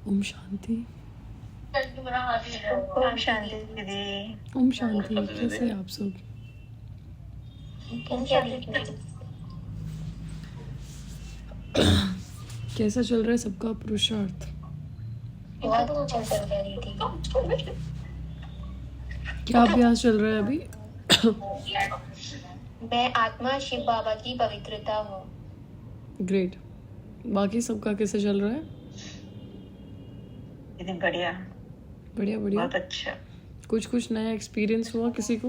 ओम शांति। ओम शांति दीदी। ओम शांति। कैसे हैं आप सब? कैसा चल रहा है सबका पुरुषार्थ? बहुत अच्छा चल रहा है दीदी। क्या अभ्यास चल रहा है अभी? मैं आत्मा शिव बाबा की पवित्रता हूँ। ग्रेट। बाकी सबका कैसे चल रहा है? दीदी बढ़िया बढ़िया बढ़िया। बहुत अच्छा। कुछ नया एक्सपीरियंस हुआ किसी को?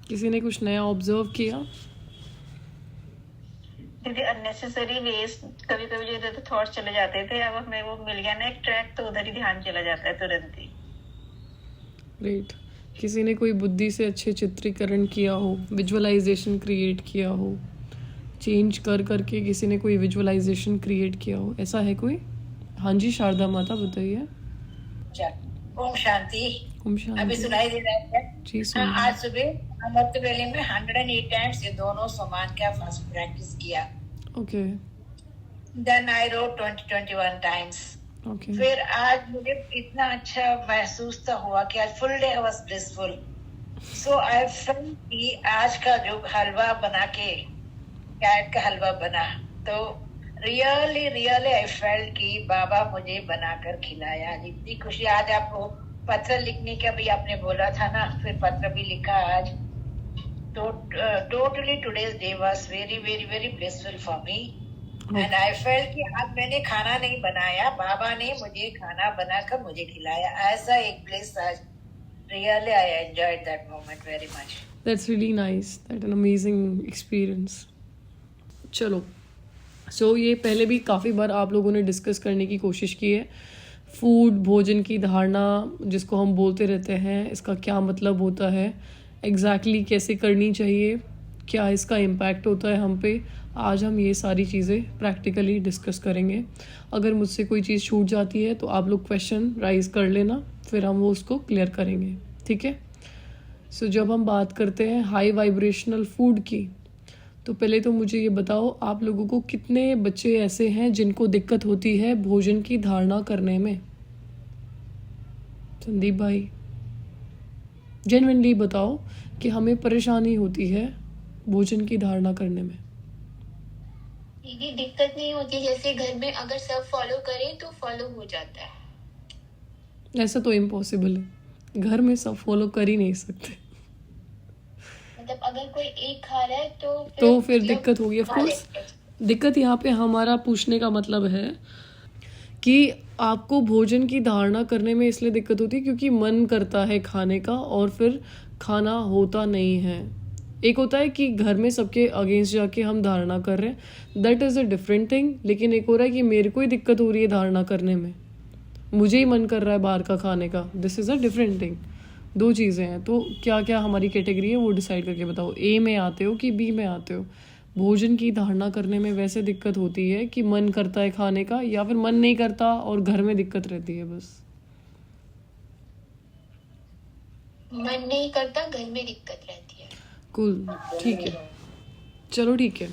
किसी ने कुछ नया ऑब्जर्व किया? दीदी अननेसेसरी वेस्ट कभी कभी जो इधर थॉट्स चले जाते थे, अब हमें वो मिल गया ना एक ट्रैक, तो उधर ही ध्यान चला जाता है तुरंत ही। ग्रेट। किसी ने कोई बुद्धि से अच्छे चित्रीकरण किया हो, विजुअलाइजेशन क्रिएट किया हो, चेंज कर करके किसी ने कोई विजुअलाइजेशन क्रिएट किया हो, ऐसा है कोई? हाँ जी शारदा माता बताइए। ओम शांति। ओम अभी शांति। सुनाई दे रहा है? जी हाँ, सुनिए। आज सुबह अमृत वेले में 108 टाइम्स ये दोनों समान का फर्स्ट प्रैक्टिस किया। Okay then I wrote 20-21 times. Okay. फिर आज मुझे इतना अच्छा महसूस तो हुआ कि आज full day I was blissful. So I felt कि आज का जो हलवा बना के कैट का हलवा बना, तो रियली आई फेल्ट कि बाबा मुझे बनाकर खिलाया। आज इतनी खुशी। आज आपको पत्र लिखने का भी आपने बोला था ना, फिर पत्र भी लिखा आज। तो totally today's day was very blissful for me and I felt कि आज मैंने खाना नहीं बनाया, बाबा ने मुझे खाना बनाकर मुझे खिलाया। ऐसा एक ब्लिस आज। Really I enjoyed that moment very much. That's really nice. That an amazing experience. चलो सो ये पहले भी काफ़ी बार आप लोगों ने डिस्कस करने की कोशिश की है। फूड, भोजन की धारणा जिसको हम बोलते रहते हैं, इसका क्या मतलब होता है, एग्जैक्टली कैसे करनी चाहिए, क्या इसका इम्पैक्ट होता है हम पे। आज हम ये सारी चीज़ें प्रैक्टिकली डिस्कस करेंगे। अगर मुझसे कोई चीज़ छूट जाती है तो आप लोग क्वेश्चन राइज कर लेना, फिर हम वो उसको क्लियर करेंगे, ठीक है? सो जब हम बात करते हैं हाई वाइब्रेशनल फूड की, तो पहले तो मुझे ये बताओ, आप लोगों को कितने बच्चे ऐसे हैं जिनको दिक्कत होती है भोजन की धारणा करने में? संदीप भाई जेन्युइनली बताओ कि हमें परेशानी होती है भोजन की धारणा करने में। दीदी दिक्कत नहीं होती, जैसे घर में अगर सब फॉलो करें तो फॉलो हो जाता है। ऐसा तो इम्पॉसिबल है, घर में सब फॉलो कर ही नहीं सकते। मतलब अगर कोई एक खा रहा है तो फिर सब दिक्कत होगी। ऑफ खा कोर्स लेते हैं। दिक्कत यहाँ पे हमारा पूछने का मतलब है कि आपको भोजन की धारणा करने में इसलिए दिक्कत होती है क्योंकि मन करता है खाने का और फिर खाना होता नहीं है। एक होता है कि घर में सबके अगेंस्ट जाके हम धारणा कर रहे हैं, that is a different thing. लेकिन एक हो रहा है कि मेरे को ही दिक्कत हो रही है धारणा करने में, मुझे ही मन कर रहा है बाहर का खाने का, this is a different thing. दो चीज़ें हैं। तो क्या क्या हमारी कैटेगरी है वो डिसाइड करके बताओ, ए में आते हो कि बी में आते हो? भोजन की धारणा करने में वैसे दिक्कत होती है कि मन करता है खाने का, या फिर मन नहीं करता और घर में दिक्कत रहती है बस? मन नहीं करता, घर में दिक्कत रहती है। कुल ठीक है, चलो ठीक है।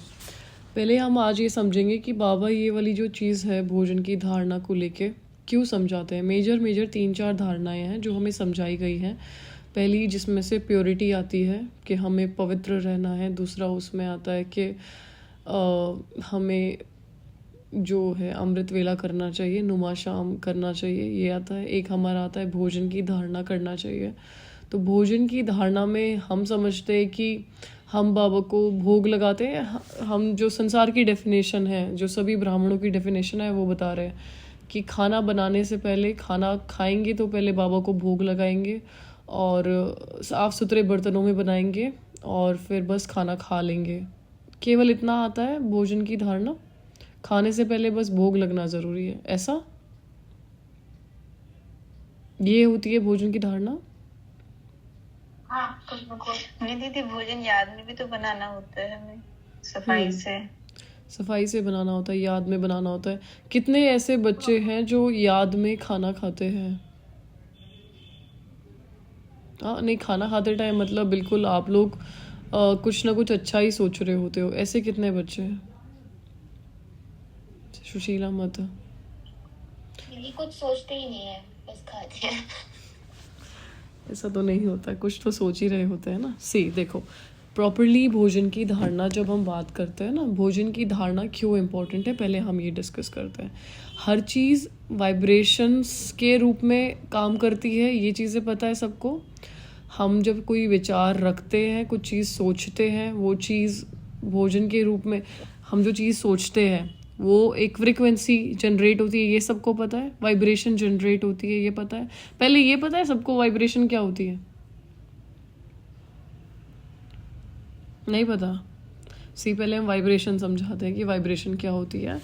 पहले हम आज ये समझेंगे कि बाबा ये वाली जो चीज़ है भोजन की धारणा को लेके क्यों समझाते हैं। मेजर 3-4 धारणाएं हैं जो हमें समझाई गई हैं। पहली जिसमें से प्योरिटी आती है कि हमें पवित्र रहना है। दूसरा उसमें आता है कि हमें जो है अमृत वेला करना चाहिए, नुमा शाम करना चाहिए, ये आता है। एक हमारा आता है भोजन की धारणा करना चाहिए। तो भोजन की धारणा में हम समझते हैं कि हम बाबा को भोग लगाते हैं। हम जो संसार की डेफिनेशन है, जो सभी ब्राह्मणों की डेफिनेशन है, वो बता रहे हैं कि खाना बनाने से पहले, खाना खाएंगे तो पहले बाबा को भोग लगाएंगे और साफ़ सुथरे बर्तनों में बनाएंगे और फिर बस खाना खा लेंगे। केवल इतना आता है भोजन की धारणा, खाने से पहले बस भोग लगना ज़रूरी है, ऐसा? ये होती है भोजन की धारणा। हाँ नहीं दीदी, भोजन याद में भी तो बनाना होता है हमें, सफाई से। सफाई से बनाना होता है, याद में बनाना होता है। कितने ऐसे बच्चे हैं जो याद में खाना खाते हैं? हाँ नहीं, खाना खाते टाइम मतलब बिल्कुल आप लोग कुछ ना कुछ अच्छा ही सोच रहे होते हो। ऐसे कितने बच्चे हैं? सुशीला माता ये कुछ सोचते ही नहीं है, बस खाते हैं। ऐसा तो नहीं होता, कुछ तो सोच ही रहे होते हैं ना। सी देखो, प्रॉपरली भोजन की धारणा जब हम बात करते हैं ना, भोजन की धारणा क्यों इम्पोर्टेंट है पहले हम ये डिस्कस करते हैं। हर चीज़ वाइब्रेशंस के रूप में काम करती है, ये चीज़ें पता है सबको। हम जब कोई विचार रखते हैं, कुछ चीज़ सोचते हैं, वो चीज़ भोजन के रूप में, हम जो चीज़ सोचते हैं वो एक फ्रिक्वेंसी जनरेट होती है, ये सबको पता है। वाइब्रेशन जनरेट होती है, ये पता है। पहले ये पता है सबको वाइब्रेशन क्या होती है? नहीं पता? पहले हम वाइब्रेशन समझाते हैं कि वाइब्रेशन क्या होती है।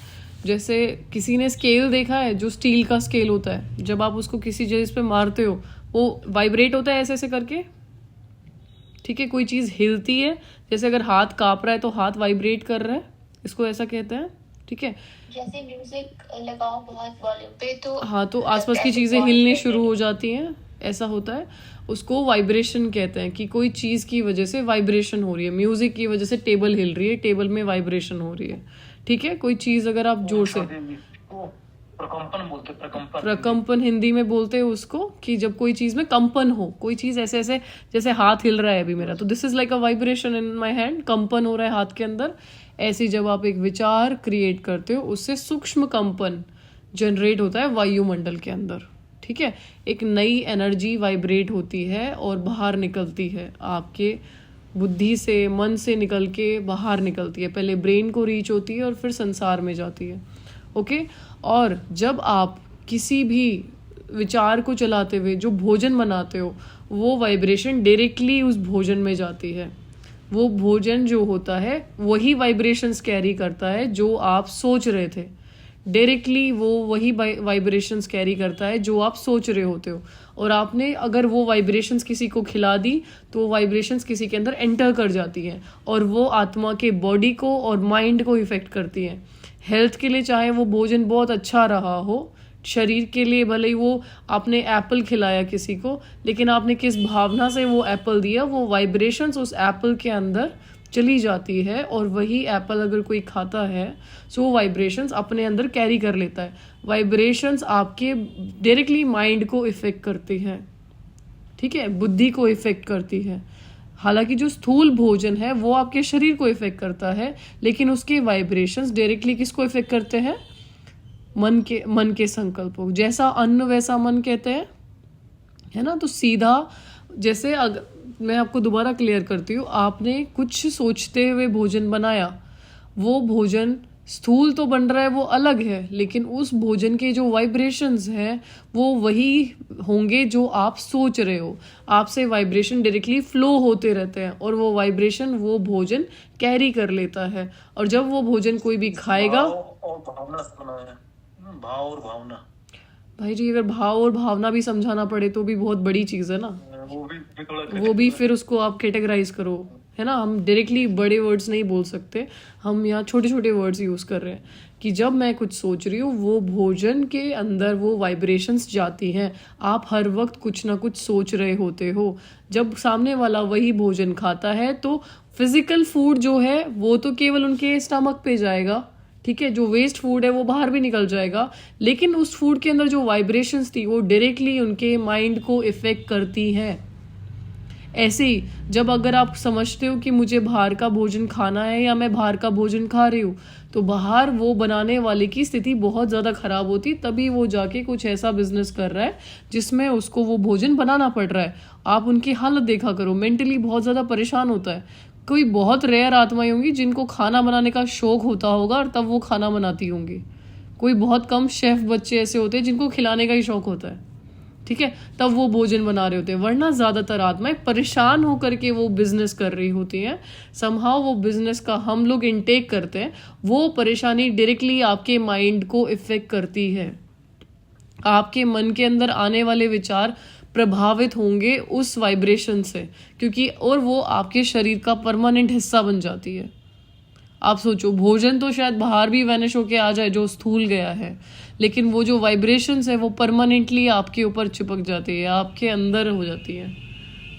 जैसे किसी ने स्केल देखा है, जो स्टील का स्केल होता है, जब आप उसको किसी चीज़ पे मारते हो वो वाइब्रेट होता है ऐसे ऐसे करके, ठीक है। कोई चीज़ हिलती है, जैसे अगर हाथ काँप रहा है तो हाथ वाइब्रेट कर रहा है, इसको ऐसा कहते हैं, ठीक है। जैसे म्यूजिक लगाओ बहुत वॉल्यूम पे तो हाँ, तो आसपास की चीज़ें हिलने शुरू हो जाती हैं, ऐसा होता है। उसको वाइब्रेशन कहते हैं कि कोई चीज़ की वजह से वाइब्रेशन हो रही है। म्यूजिक की वजह से टेबल हिल रही है, टेबल में वाइब्रेशन हो रही है, ठीक है। कोई चीज़ अगर आप जोर से, प्रकंपन बोलते, प्रकंपन हिंदी में बोलते हैं उसको, कि जब कोई चीज़ में कंपन हो, कोई चीज़ ऐसे ऐसे, जैसे हाथ हिल रहा है अभी मेरा, तो this is like a vibration in my hand, कंपन हो रहा है हाथ के अंदर। ऐसे जब आप एक विचार क्रिएट करते हो, उससे सूक्ष्म कंपन जनरेट होता है वायुमंडल के अंदर, ठीक है। एक नई एनर्जी वाइब्रेट होती है और बाहर निकलती है, आपके बुद्धि से, मन से निकल के बाहर निकलती है, पहले ब्रेन को रीच होती है और फिर संसार में जाती है, ओके। और जब आप किसी भी विचार को चलाते हुए जो भोजन बनाते हो, वो वाइब्रेशन डायरेक्टली उस भोजन में जाती है। वो भोजन जो होता है वही वाइब्रेशंस कैरी करता है जो आप सोच रहे थे, डायरेक्टली वो वही वाइब्रेशंस कैरी करता है जो आप सोच रहे होते हो। और आपने अगर वो वाइब्रेशंस किसी को खिला दी तो वो वाइब्रेशंस किसी के अंदर एंटर कर जाती हैं और वो आत्मा के बॉडी को और माइंड को इफेक्ट करती हैं। हेल्थ के लिए चाहे वो भोजन बहुत अच्छा रहा हो, शरीर के लिए भले ही वो आपने एप्पल खिलाया किसी को, लेकिन आपने किस भावना से वो एप्पल दिया, वो वाइब्रेशंस उस एप्पल के अंदर चली जाती है और वही एप्पल अगर कोई खाता है सो वो वाइब्रेशंस अपने अंदर कैरी कर लेता है। वाइब्रेशंस आपके डायरेक्टली माइंड को इफेक्ट करती है, ठीक है, बुद्धि को इफेक्ट करती है। हालांकि जो स्थूल भोजन है वो आपके शरीर को इफेक्ट करता है, लेकिन उसके वाइब्रेशंस डायरेक्टली किसको इफेक्ट करते हैं? मन के संकल्प को। जैसा अन्न वैसा मन कहते हैं, है ना। तो सीधा जैसे अगर मैं आपको दोबारा क्लियर करती हूँ, आपने कुछ सोचते हुए भोजन बनाया, वो भोजन स्थूल तो बन रहा है, वो अलग है, लेकिन उस भोजन के जो वाइब्रेशंस हैं वो वही होंगे जो आप सोच रहे हो। आपसे वाइब्रेशन डायरेक्टली फ्लो होते रहते हैं और वो वाइब्रेशन वो भोजन कैरी कर लेता है। और जब वो भोजन कोई भी खाएगा, और भावना से बना है, भाव और भावना। भाई जी, अगर भाव और भावना भी समझाना पड़े तो भी बहुत बड़ी चीज़ है ना। वो भी फिर उसको आप कैटेगराइज करो, है ना। हम डायरेक्टली बड़े वर्ड्स नहीं बोल सकते, हम यहाँ छोटे छोटे वर्ड्स यूज़ कर रहे हैं कि जब मैं कुछ सोच रही हूँ वो भोजन के अंदर वो वाइब्रेशंस जाती हैं। आप हर वक्त कुछ ना कुछ सोच रहे होते हो। जब सामने वाला वही भोजन खाता है तो फिजिकल फूड जो है वो तो केवल उनके स्टमक पे जाएगा, ठीक है। जो वेस्ट फूड है वो बाहर भी निकल जाएगा, लेकिन उस फूड के अंदर जो वाइब्रेशंस थी वो डायरेक्टली उनके माइंड को इफेक्ट करती है। ऐसे ही जब अगर आप समझते हो कि मुझे बाहर का भोजन खाना है या मैं बाहर का भोजन खा रही हूँ, तो बाहर वो बनाने वाले की स्थिति बहुत ज़्यादा ख़राब होती, तभी वो जाके कुछ ऐसा बिजनेस कर रहा है जिसमें उसको वो भोजन बनाना पड़ रहा है। आप उनकी हालत देखा करो, मेंटली बहुत ज़्यादा परेशान होता है। कोई बहुत रेयर आत्माएं होंगी जिनको खाना बनाने का शौक होता होगा और तब वो खाना बनाती होंगी। कोई बहुत कम शेफ बच्चे ऐसे होते हैं जिनको खिलाने का ही शौक होता है, ठीक है, तब वो भोजन बना रहे होते हैं। वरना ज़्यादातर आत्माएं परेशान होकर के वो बिजनेस कर रही होती हैं। समहाउ वो बिजनेस का हम लोग इनटेक करते हैं, वो परेशानी डायरेक्टली आपके माइंड को इफेक्ट करती है। आपके मन के अंदर आने वाले विचार प्रभावित होंगे उस वाइब्रेशन से, क्योंकि और वो आपके शरीर का परमानेंट हिस्सा बन जाती है। आप सोचो, भोजन तो शायद बाहर भी वैनिश होके आ जाए जो स्थूल गया है, लेकिन वो जो वाइब्रेशंस है वो परमानेंटली आपके ऊपर चिपक जाती है, आपके अंदर हो जाती है,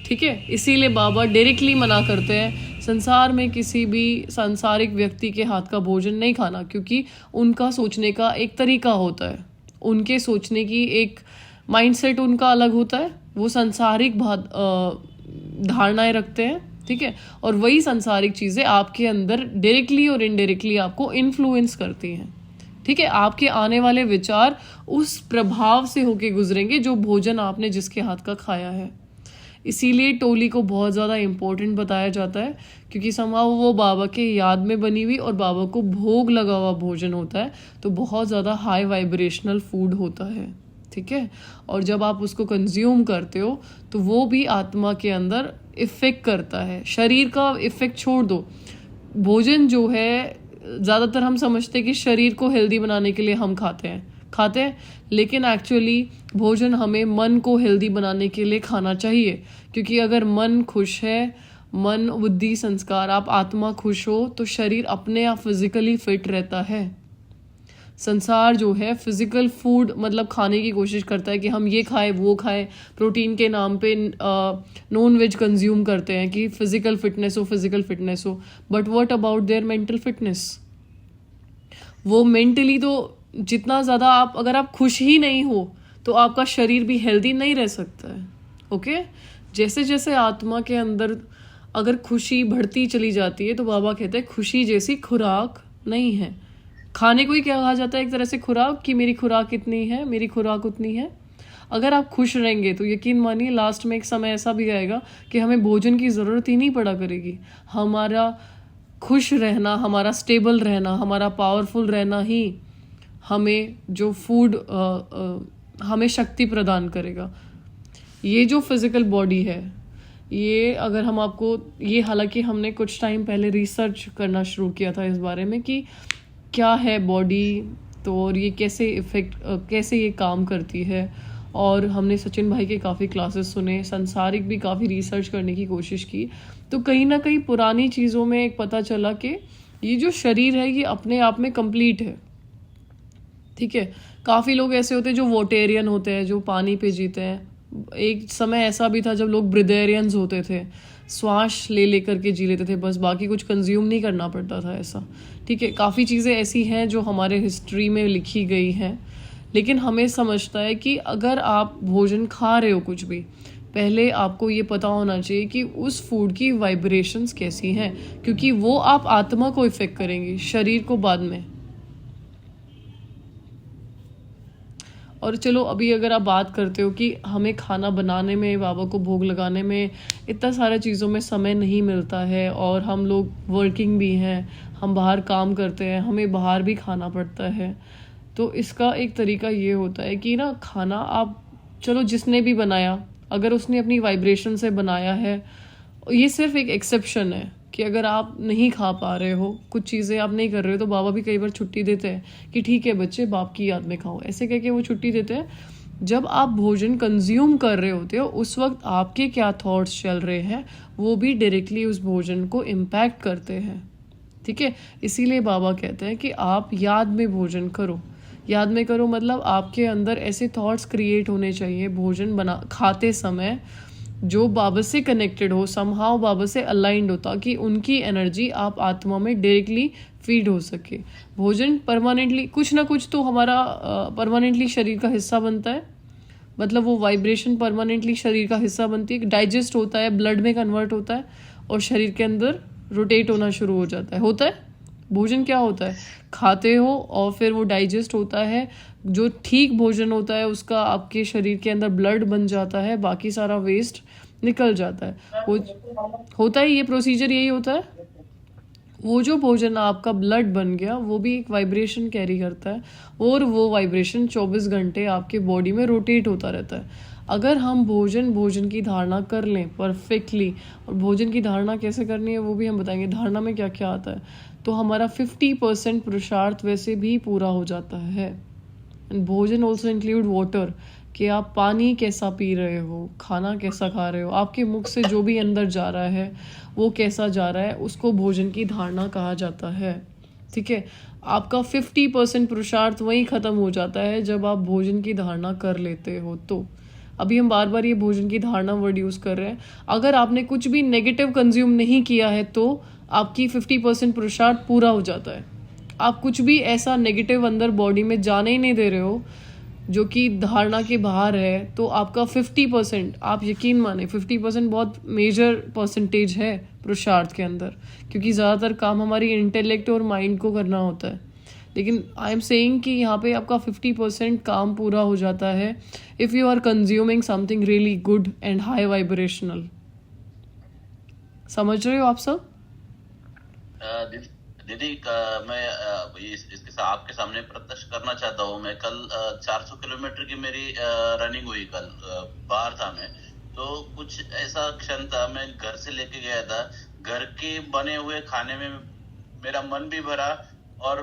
ठीक है। इसीलिए बाबा डायरेक्टली मना करते हैं संसार में किसी भी सांसारिक व्यक्ति के हाथ का भोजन नहीं खाना, क्योंकि उनका सोचने का एक तरीका होता है, उनके सोचने की एक माइंडसेट उनका अलग होता है, वो सांसारिक धारणाएं रखते हैं, ठीक है, और वही सांसारिक चीज़ें आपके अंदर डायरेक्टली और इनडायरेक्टली आपको इन्फ्लुएंस करती हैं, ठीक है। आपके आने वाले विचार उस प्रभाव से होके गुजरेंगे जो भोजन आपने जिसके हाथ का खाया है। इसीलिए टोली को बहुत ज़्यादा इम्पोर्टेंट बताया जाता है, क्योंकि समाव वो बाबा के याद में बनी हुई और बाबा को भोग लगा हुआ भोजन होता है, तो बहुत ज़्यादा हाई वाइब्रेशनल फूड होता है, ठीक है। और जब आप उसको कंज्यूम करते हो तो वो भी आत्मा के अंदर इफ़ेक्ट करता है। शरीर का इफ़ेक्ट छोड़ दो, भोजन जो है ज़्यादातर हम समझते हैं कि शरीर को हेल्दी बनाने के लिए हम खाते हैं, लेकिन एक्चुअली भोजन हमें मन को हेल्दी बनाने के लिए खाना चाहिए, क्योंकि अगर मन खुश है, मन बुद्धि संस्कार आप आत्मा खुश हो, तो शरीर अपने आप फिजिकली फिट रहता है। संसार जो है फिजिकल फूड मतलब खाने की कोशिश करता है कि हम ये खाएं वो खाएं, प्रोटीन के नाम पे नॉन वेज कंज्यूम करते हैं कि फिजिकल फिटनेस हो, but what about their mental fitness? वो मेंटली तो जितना ज़्यादा अगर आप खुश ही नहीं हो तो आपका शरीर भी हेल्दी नहीं रह सकता है, ओके। जैसे जैसे आत्मा के अंदर अगर खुशी बढ़ती चली जाती है तो बाबा कहते हैं खुशी जैसी खुराक नहीं है। खाने को ही क्या कहा जाता है एक तरह से खुराक, कि मेरी खुराक इतनी है, मेरी खुराक उतनी है। अगर आप खुश रहेंगे तो यकीन मानिए लास्ट में एक समय ऐसा भी आएगा कि हमें भोजन की ज़रूरत ही नहीं पड़ा करेगी। हमारा खुश रहना, हमारा स्टेबल रहना, हमारा पावरफुल रहना ही हमें जो फूड हमें शक्ति प्रदान करेगा। ये जो फिज़िकल बॉडी है, ये अगर हम आपको ये, हालांकि हमने कुछ टाइम पहले रिसर्च करना शुरू किया था इस बारे में कि क्या है बॉडी, तो और ये कैसे ये काम करती है, और हमने सचिन भाई के काफ़ी क्लासेस सुने, संसारिक भी काफ़ी रिसर्च करने की कोशिश की, तो कहीं ना कहीं पुरानी चीज़ों में एक पता चला कि ये जो शरीर है ये अपने आप में कंप्लीट है, ठीक है। काफ़ी लोग ऐसे होते हैं जो वोटेरियन होते हैं, जो पानी पे जीते हैं। एक समय ऐसा भी था जब लोग ब्रिदेरियंस होते थे, श्वास ले करके जी लेते थे, बस बाकी कुछ कंज्यूम नहीं करना पड़ता था, ऐसा, ठीक है। काफ़ी चीज़ें ऐसी हैं जो हमारे हिस्ट्री में लिखी गई हैं, लेकिन हमें समझता है कि अगर आप भोजन खा रहे हो कुछ भी, पहले आपको ये पता होना चाहिए कि उस फूड की वाइब्रेशंस कैसी हैं, क्योंकि वो आप आत्मा को इफेक्ट करेंगी, शरीर को बाद में। और चलो अभी अगर आप बात करते हो कि हमें खाना बनाने में, बाबा को भोग लगाने में इतना सारा चीज़ों में समय नहीं मिलता है, और हम लोग वर्किंग भी हैं, हम बाहर काम करते हैं, हमें बाहर भी खाना पड़ता है, तो इसका एक तरीका ये होता है कि ना खाना आप, चलो जिसने भी बनाया, अगर उसने अपनी वाइब्रेशन से बनाया है, ये सिर्फ एक एक्सेप्शन है कि अगर आप नहीं खा पा रहे हो, कुछ चीज़ें आप नहीं कर रहे हो, तो बाबा भी कई बार छुट्टी देते हैं कि ठीक है बच्चे, बाप की याद में खाओ, ऐसे कह के वो छुट्टी देते हैं। जब आप भोजन कंज्यूम कर रहे होते हो उस वक्त आपके क्या थॉट्स चल रहे हैं वो भी डायरेक्टली उस भोजन को इम्पैक्ट करते हैं, ठीक है। इसीलिए बाबा कहते हैं कि आप याद में भोजन करो। याद में करो मतलब आपके अंदर ऐसे थॉट्स क्रिएट होने चाहिए भोजन खाते समय जो बाबा से कनेक्टेड हो, समहाउ बाबा से अलाइंड हो, ताकि उनकी एनर्जी आप आत्मा में डायरेक्टली फीड हो सके। भोजन परमानेंटली कुछ ना कुछ तो हमारा परमानेंटली शरीर का हिस्सा बनता है, मतलब वो वाइब्रेशन परमानेंटली शरीर का हिस्सा बनती है, डाइजेस्ट होता है, ब्लड में कन्वर्ट होता है और शरीर के अंदर रोटेट होना शुरू हो जाता है। भोजन क्या होता है, खाते हो और फिर वो डाइजेस्ट होता है, जो ठीक भोजन होता है उसका आपके शरीर के अंदर ब्लड बन जाता है, बाकी सारा वेस्ट निकल जाता है। वो होता है, ये प्रोसीजर यही होता है। वो जो भोजन आपका ब्लड बन गया वो भी एक वाइब्रेशन कैरी करता है और वो वाइब्रेशन 24 घंटे आपके बॉडी में रोटेट होता रहता है। अगर हम भोजन की धारणा कर लें परफेक्टली, और भोजन की धारणा कैसे करनी है वो भी हम बताएंगे, धारणा में क्या क्या आता है, तो हमारा 50% पुरुषार्थ वैसे भी पूरा हो जाता है। भोजन ऑल्सो इंक्लूड वाटर, कि आप पानी कैसा पी रहे हो, खाना कैसा खा रहे हो, आपके मुख से जो भी अंदर जा रहा है वो कैसा जा रहा है, उसको भोजन की धारणा कहा जाता है, ठीक है। आपका 50% पुरुषार्थ वहीं ख़त्म हो जाता है जब आप भोजन की धारणा कर लेते हो। तो अभी हम बार बार ये भोजन की धारणा वर्ड यूज़ कर रहे हैं। अगर आपने कुछ भी नेगेटिव कंज्यूम नहीं किया है तो आपकी 50% पुरुषार्थ पूरा हो जाता है। आप कुछ भी ऐसा नेगेटिव अंदर बॉडी में जाने ही नहीं दे रहे हो जो कि धारणा के बाहर है, तो आपका 50%, आप यकीन माने 50% बहुत मेजर परसेंटेज है पुरुषार्थ के अंदर, क्योंकि ज़्यादातर काम हमारी इंटेलेक्ट और माइंड को करना होता है। लेकिन आई एम सेइंग कि यहाँ पे आपका 50% काम पूरा हो जाता है if you are consuming something really good and high vibrational. समझ रहे हो आप सब? दीदी मैं इसके साथ आपके सामने प्रत्यक्ष करना चाहता हूँ। मैं कल 400 किलोमीटर की मेरी रनिंग हुई। कल बाहर था मैं, तो कुछ ऐसा क्षण था, मैं घर से लेके गया था, घर के बने हुए खाने में मेरा मन भी भरा और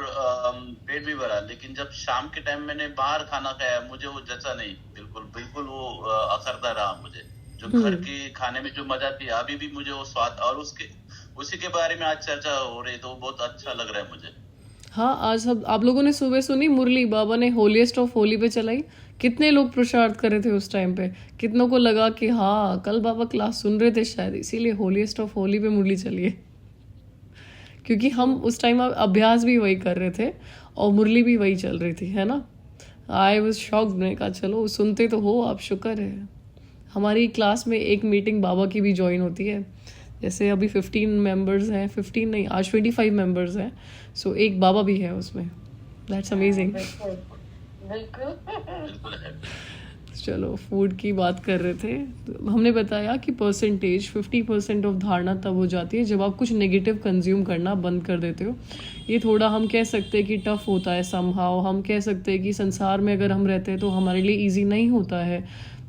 पेट भी भरा, लेकिन जब शाम के टाइम मैंने बाहर खाना खाया, मुझे वो जचा नहीं, बिल्कुल वो असरदा रहा मुझे। जो घर के खाने में जो मजा थी, अभी भी मुझे वो स्वाद, और उसी के बारे में आज चर्चा हो रही, तो बहुत अच्छा लग रहा है मुझे। हाँ, आज सब आप लोगों ने सुबह सुनी मुरली, बाबा ने होलीएस्ट ऑफ होली पे चलाई। कितने लोग पुरुषार्थ कर रहे थे उस टाइम पे, कितनों को लगा कि हाँ कल बाबा क्लास सुन रहे थे शायद, इसीलिए होलीएस्ट ऑफ होली पे मुरली चली है। क्योंकि हम उस टाइम अभ्यास भी वही कर रहे थे और मुरली भी वही चल रही थी, है ना। आई वाज शॉक्ड, मैंने कहा चलो सुनते तो हो आप, शुक्र है। हमारी क्लास में एक मीटिंग बाबा की भी ज्वाइन होती है, जैसे अभी 15 मेंबर्स हैं, 15 नहीं आज 25 मेंबर्स हैं, सो एक बाबा भी है उसमें। That's amazing. चलो फूड की बात कर रहे थे, तो हमने बताया कि परसेंटेज 50% ऑफ धारणा तब हो जाती है जब आप कुछ नेगेटिव कंज्यूम करना बंद कर देते हो। ये थोड़ा हम कह सकते हैं कि टफ होता है समहाउ, हम कह सकते हैं कि संसार में अगर हम रहते हैं तो हमारे लिए ईजी नहीं होता है,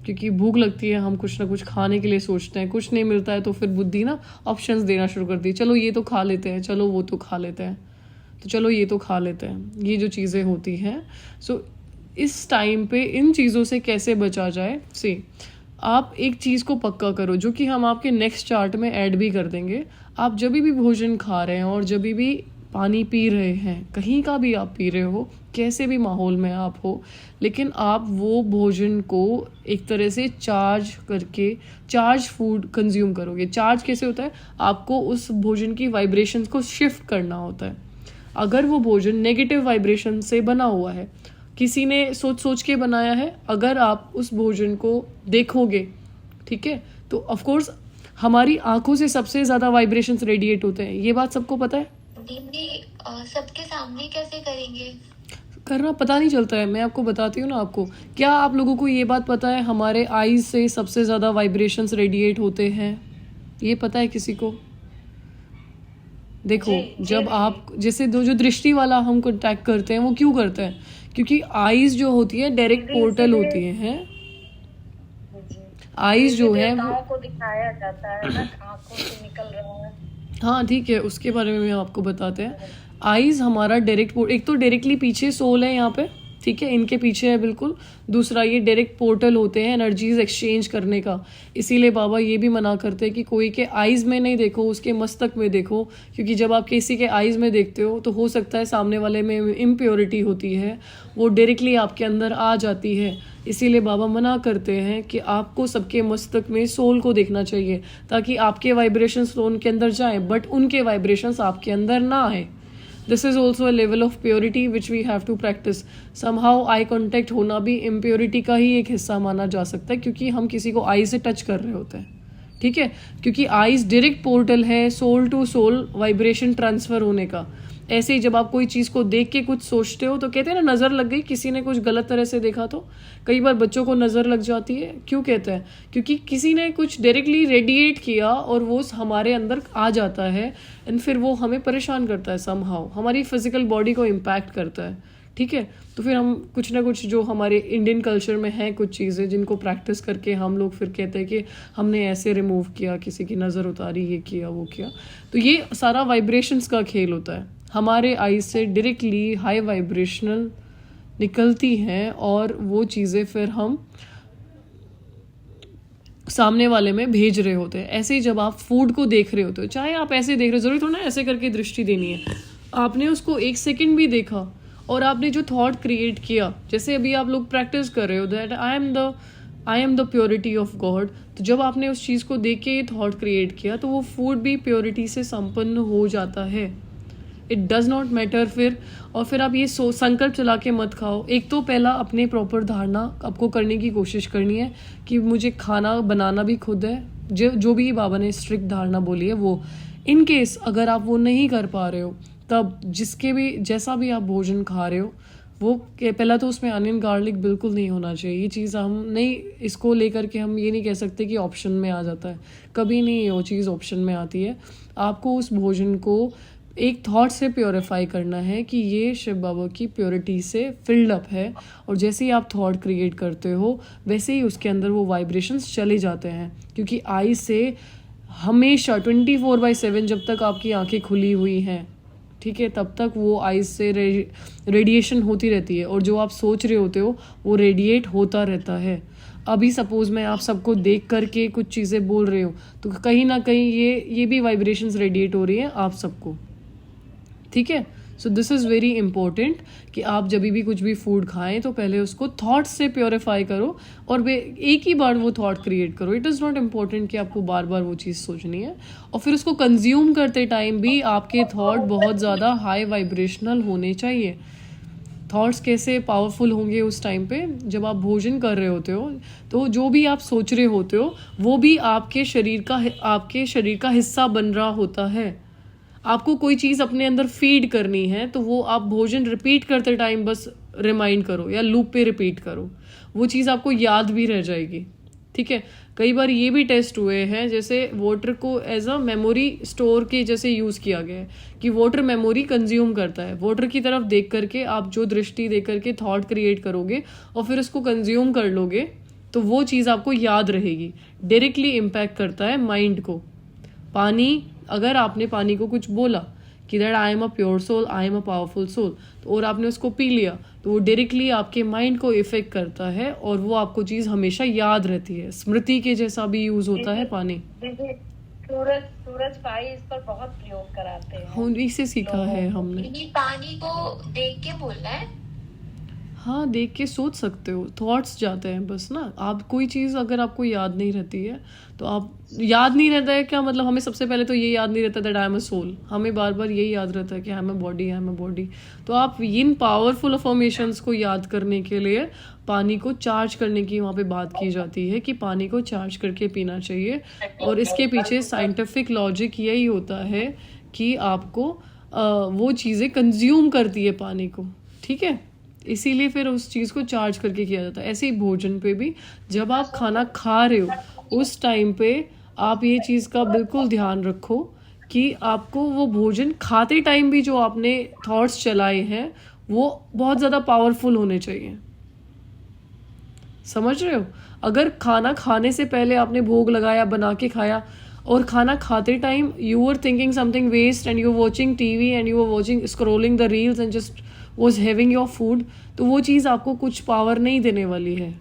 क्योंकि भूख लगती है, हम कुछ ना कुछ खाने के लिए सोचते हैं, कुछ नहीं मिलता है तो फिर बुद्धि ना ऑप्शंस देना शुरू करती है, चलो ये तो खा लेते हैं, चलो वो तो खा लेते हैं, तो चलो ये तो खा लेते हैं, ये जो चीज़ें होती हैं। सो इस टाइम पे इन चीज़ों से कैसे बचा जाए, से आप एक चीज़ को पक्का करो, जो कि हम आपके नेक्स्ट चार्ट में ऐड भी कर देंगे। आप जब भी भोजन खा रहे हैं और जब भी पानी पी रहे हैं, कहीं का भी आप पी रहे हो, कैसे भी माहौल में आप हो, लेकिन आप वो भोजन को एक तरह से चार्ज फूड कंज्यूम करोगे। चार्ज कैसे होता है, आपको उस भोजन की वाइब्रेशंस को शिफ्ट करना होता है। अगर वो भोजन नेगेटिव वाइब्रेशन से बना हुआ है, किसी ने सोच के बनाया है, अगर आप उस भोजन को देखोगे, ठीक है, तो ऑफ कोर्स हमारी आंखों से सबसे ज़्यादा वाइब्रेशंस रेडिएट होते हैं, ये बात सबको पता है। दीदी सबके सामने कैसे करेंगे? करना पता नहीं चलता है, मैं आपको बताती हूँ ना। आपको क्या, आप लोगों को ये बात पता है हमारे आईज से सबसे ज़्यादा वाइब्रेशंस रेडिएट होते हैं, ये पता है किसी को? देखो जब आप जैसे जो दृष्टि वाला हम कॉन्टैक्ट करते हैं, वो क्यों करते हैं, क्योंकि आईज जो होती है डायरेक्ट पोर्टल होती है। आईज जो है वो को दिखाया जाता है ना, आंखों से निकल रहा है। हाँ ठीक है, उसके बारे में आपको बताते हैं। आईज हमारा डायरेक्ट, एक तो डायरेक्टली पीछे सोल है यहाँ पे, ठीक है, इनके पीछे है बिल्कुल। दूसरा ये डायरेक्ट पोर्टल होते हैं एनर्जीज एक्सचेंज करने का। इसीलिए बाबा ये भी मना करते हैं कि कोई के आईज में नहीं देखो, उसके मस्तक में देखो, क्योंकि जब आप किसी के आईज में देखते हो तो हो सकता है सामने वाले में इम्प्योरिटी होती है, वो डायरेक्टली आपके अंदर आ जाती है। इसीलिए बाबा मना करते हैं कि आपको सबके मस्तक में सोल को देखना चाहिए, ताकि आपके वाइब्रेशंस तो उनके अंदर जाएं, बट उनके वाइब्रेशंस आपके अंदर ना आए। This is also a level of purity which we have to practice. Somehow I contact होना भी इम्प्योरिटी का ही एक हिस्सा माना जा सकता है, क्योंकि हम किसी को आई से टच कर रहे होते हैं, ठीक है, क्योंकि आईज डायरेक्ट पोर्टल है soul to soul vibration transfer होने का। ऐसे ही जब आप कोई चीज़ को देख के कुछ सोचते हो तो कहते हैं ना, नज़र लग गई, किसी ने कुछ गलत तरह से देखा तो कई बार बच्चों को नज़र लग जाती है। क्यों कहते हैं, क्योंकि किसी ने कुछ डायरेक्टली रेडिएट किया और वो हमारे अंदर आ जाता है, एंड फिर वो हमें परेशान करता है, समहाउ हमारी फिजिकल बॉडी को इम्पैक्ट करता है, ठीक है। तो फिर हम कुछ ना कुछ, जो हमारे इंडियन कल्चर में है कुछ चीज़ें जिनको प्रैक्टिस करके हम लोग फिर कहते हैं कि हमने ऐसे रिमूव किया, किसी की नज़र उतारी, ये किया वो किया। तो ये सारा वाइब्रेशंस का खेल होता है। हमारे आई से डायरेक्टली हाई वाइब्रेशनल निकलती हैं और वो चीज़ें फिर हम सामने वाले में भेज रहे होते हैं। ऐसे ही जब आप फूड को देख रहे होते हो, चाहे आप ऐसे देख रहे हो, जरूरी थोड़ा ना ऐसे करके दृष्टि देनी है, आपने उसको 1 सेकंड भी देखा और आपने जो थॉट क्रिएट किया, जैसे अभी आप लोग प्रैक्टिस कर रहे हो that I am the purity of God, तो जब आपने उस चीज़ को देख के ये थॉट क्रिएट किया तो वो फूड भी प्योरिटी से संपन्न हो जाता है। इट डज़ नॉट मैटर फिर। और फिर आप ये संकल्प चला के मत खाओ। एक तो पहला अपने प्रॉपर धारणा आपको करने की कोशिश करनी है कि मुझे खाना बनाना भी खुद है, जो भी बाबा ने स्ट्रिक्ट धारणा बोली है वो। इन केस अगर आप वो नहीं कर पा रहे हो, तब जैसा भी आप भोजन खा रहे हो वो पहला तो उसमें अनियन गार्लिक बिल्कुल नहीं होना चाहिए। ये चीज़ हम नहीं, इसको लेकर के हम ये नहीं कह सकते कि ऑप्शन में आ जाता है, कभी नहीं वो चीज़ ऑप्शन में आती है। आपको उस भोजन को एक थॉट से प्योरीफाई करना है कि ये शिव बाबा की प्योरिटी से फिल्ड अप है, और जैसे ही आप थॉट क्रिएट करते हो वैसे ही उसके अंदर वो वाइब्रेशंस चले जाते हैं। क्योंकि आई से हमेशा 24/7 जब तक आपकी आंखें खुली हुई हैं, ठीक है, तब तक वो आइज से रेडिएशन होती रहती है, और जो आप सोच रहे होते हो वो रेडिएट होता रहता है। अभी सपोज मैं आप सबको देख करके कुछ चीज़ें बोल रही हूँ तो कहीं ना कहीं ये भी वाइब्रेशंस रेडिएट हो रही हैं आप सबको, ठीक है। So this is very important कि आप जब भी कुछ भी फूड खाएं तो पहले उसको थॉट से प्योरीफाई करो, और एक ही बार वो थॉट क्रिएट करो। इट इज़ नॉट इम्पॉर्टेंट कि आपको बार बार वो चीज़ सोचनी है। और फिर उसको कंज्यूम करते टाइम भी आपके थॉट बहुत ज़्यादा हाई वाइब्रेशनल होने चाहिए। थॉट्स कैसे पावरफुल होंगे उस टाइम पे, जब आप भोजन कर रहे होते हो तो जो भी आप सोच रहे होते हो वो भी आपके शरीर का हिस्सा बन रहा होता है। आपको कोई चीज़ अपने अंदर फीड करनी है तो वो आप भोजन रिपीट करते टाइम बस रिमाइंड करो या लूप पे रिपीट करो, वो चीज़ आपको याद भी रह जाएगी, ठीक है। कई बार ये भी टेस्ट हुए हैं, जैसे वाटर को एज अ मेमोरी स्टोर के जैसे यूज़ किया गया है कि वाटर मेमोरी कंज्यूम करता है। वाटर की तरफ देख करके आप जो दृष्टि देख करके थॉट क्रिएट करोगे और फिर उसको कंज्यूम कर लोगे तो वो चीज़ आपको याद रहेगी। डायरेक्टली इम्पैक्ट करता है माइंड को। पानी, अगर आपने पानी को कुछ बोला कि that I am a pure soul, I am a powerful soul, तो और आपने उसको पी लिया तो वो डायरेक्टली आपके माइंड को इफेक्ट करता है और वो आपको चीज़ हमेशा याद रहती है। स्मृति के जैसा भी यूज होता है पानी। सूरज भाई इस पर बहुत प्रयोग कराते हैं, उन्हीं से सीखा है हमने। ये पानी को देख के बोलना है। हाँ, देख के सोच सकते हो, थॉट्स जाते हैं बस ना। आप कोई चीज़ अगर आपको याद नहीं रहती है तो आप याद नहीं रहता है क्या मतलब, हमें सबसे पहले तो ये याद नहीं रहता that I am a soul, हमें बार बार यही याद रहता है कि I am a body, I am a body. तो आप इन पावरफुल अफर्मेशंस को याद करने के लिए पानी को चार्ज करने की वहाँ पे बात की जाती है कि पानी को चार्ज करके पीना चाहिए। और इसके पीछे साइंटिफिक लॉजिक यही होता है कि आपको वो चीज़ें कंज्यूम करती है पानी को, ठीक है, इसीलिए फिर उस चीज़ को चार्ज करके किया जाता है। ऐसे ही भोजन पे भी जब आप खाना खा रहे हो उस टाइम पे आप ये चीज़ का बिल्कुल ध्यान रखो कि आपको वो भोजन खाते टाइम भी जो आपने थॉट्स चलाए हैं वो बहुत ज़्यादा पावरफुल होने चाहिए। समझ रहे हो? अगर खाना खाने से पहले आपने भोग लगाया, बना के खाया, और खाना खाते time you are thinking something waste and you are watching TV and you are watching scrolling the reels and just was having your food, तो वो चीज़ आपको कुछ पावर नहीं देने वाली है।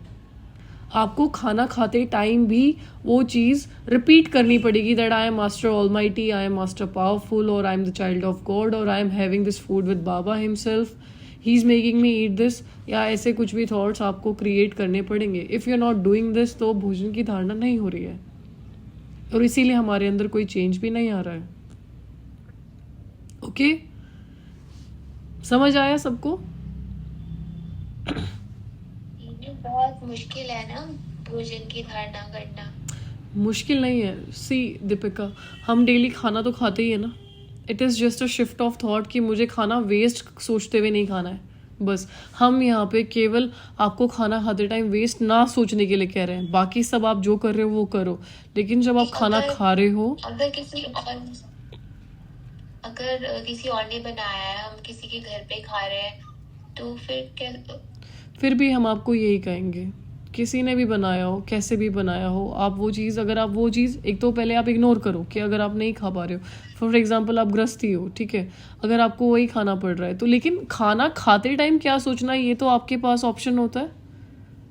आपको खाना खाते टाइम भी वो चीज़ रिपीट करनी पड़ेगी that I am master almighty, I am master powerful, और I am the child of God, और I am having this food with Baba himself, he is making me eat this, या ऐसे कुछ भी थॉट्स आपको क्रिएट करने पड़ेंगे। If you are not doing this तो भोजन की धारणा नहीं हो रही है और इसीलिए हमारे अंदर कोई चेंज भी नहीं आ रहा है। ओके, समझ आया सबको? ये बहुत मुश्किल है ना भोजन की धारणा करना। मुश्किल नहीं है। सी दीपिका, हम डेली खाना तो खाते ही है ना। It is just a shift of thought कि मुझे खाना वेस्ट सोचते हुए नहीं खाना है। बस हम यहाँ पे केवल आपको खाना खाते टाइम वेस्ट ना सोचने के लिए कह रहे हैं, बाकी सब आप जो कर रहे हो वो करो, लेकिन जब आप खाना खा रहे हो, अगर किसी और ने बनाया है, हम किसी के घर पे खा रहे हैं, तो फिर भी हम आपको यही कहेंगे, किसी ने भी बनाया हो, कैसे भी बनाया हो, आप वो चीज़, अगर आप वो चीज़, एक तो पहले आप इग्नोर करो कि अगर आप नहीं खा पा रहे हो, फॉर एग्जांपल आप ग्रस्ती हो, ठीक है, अगर आपको वही खाना पड़ रहा है तो, लेकिन खाना खाते टाइम क्या सोचना है ये तो आपके पास ऑप्शन होता है।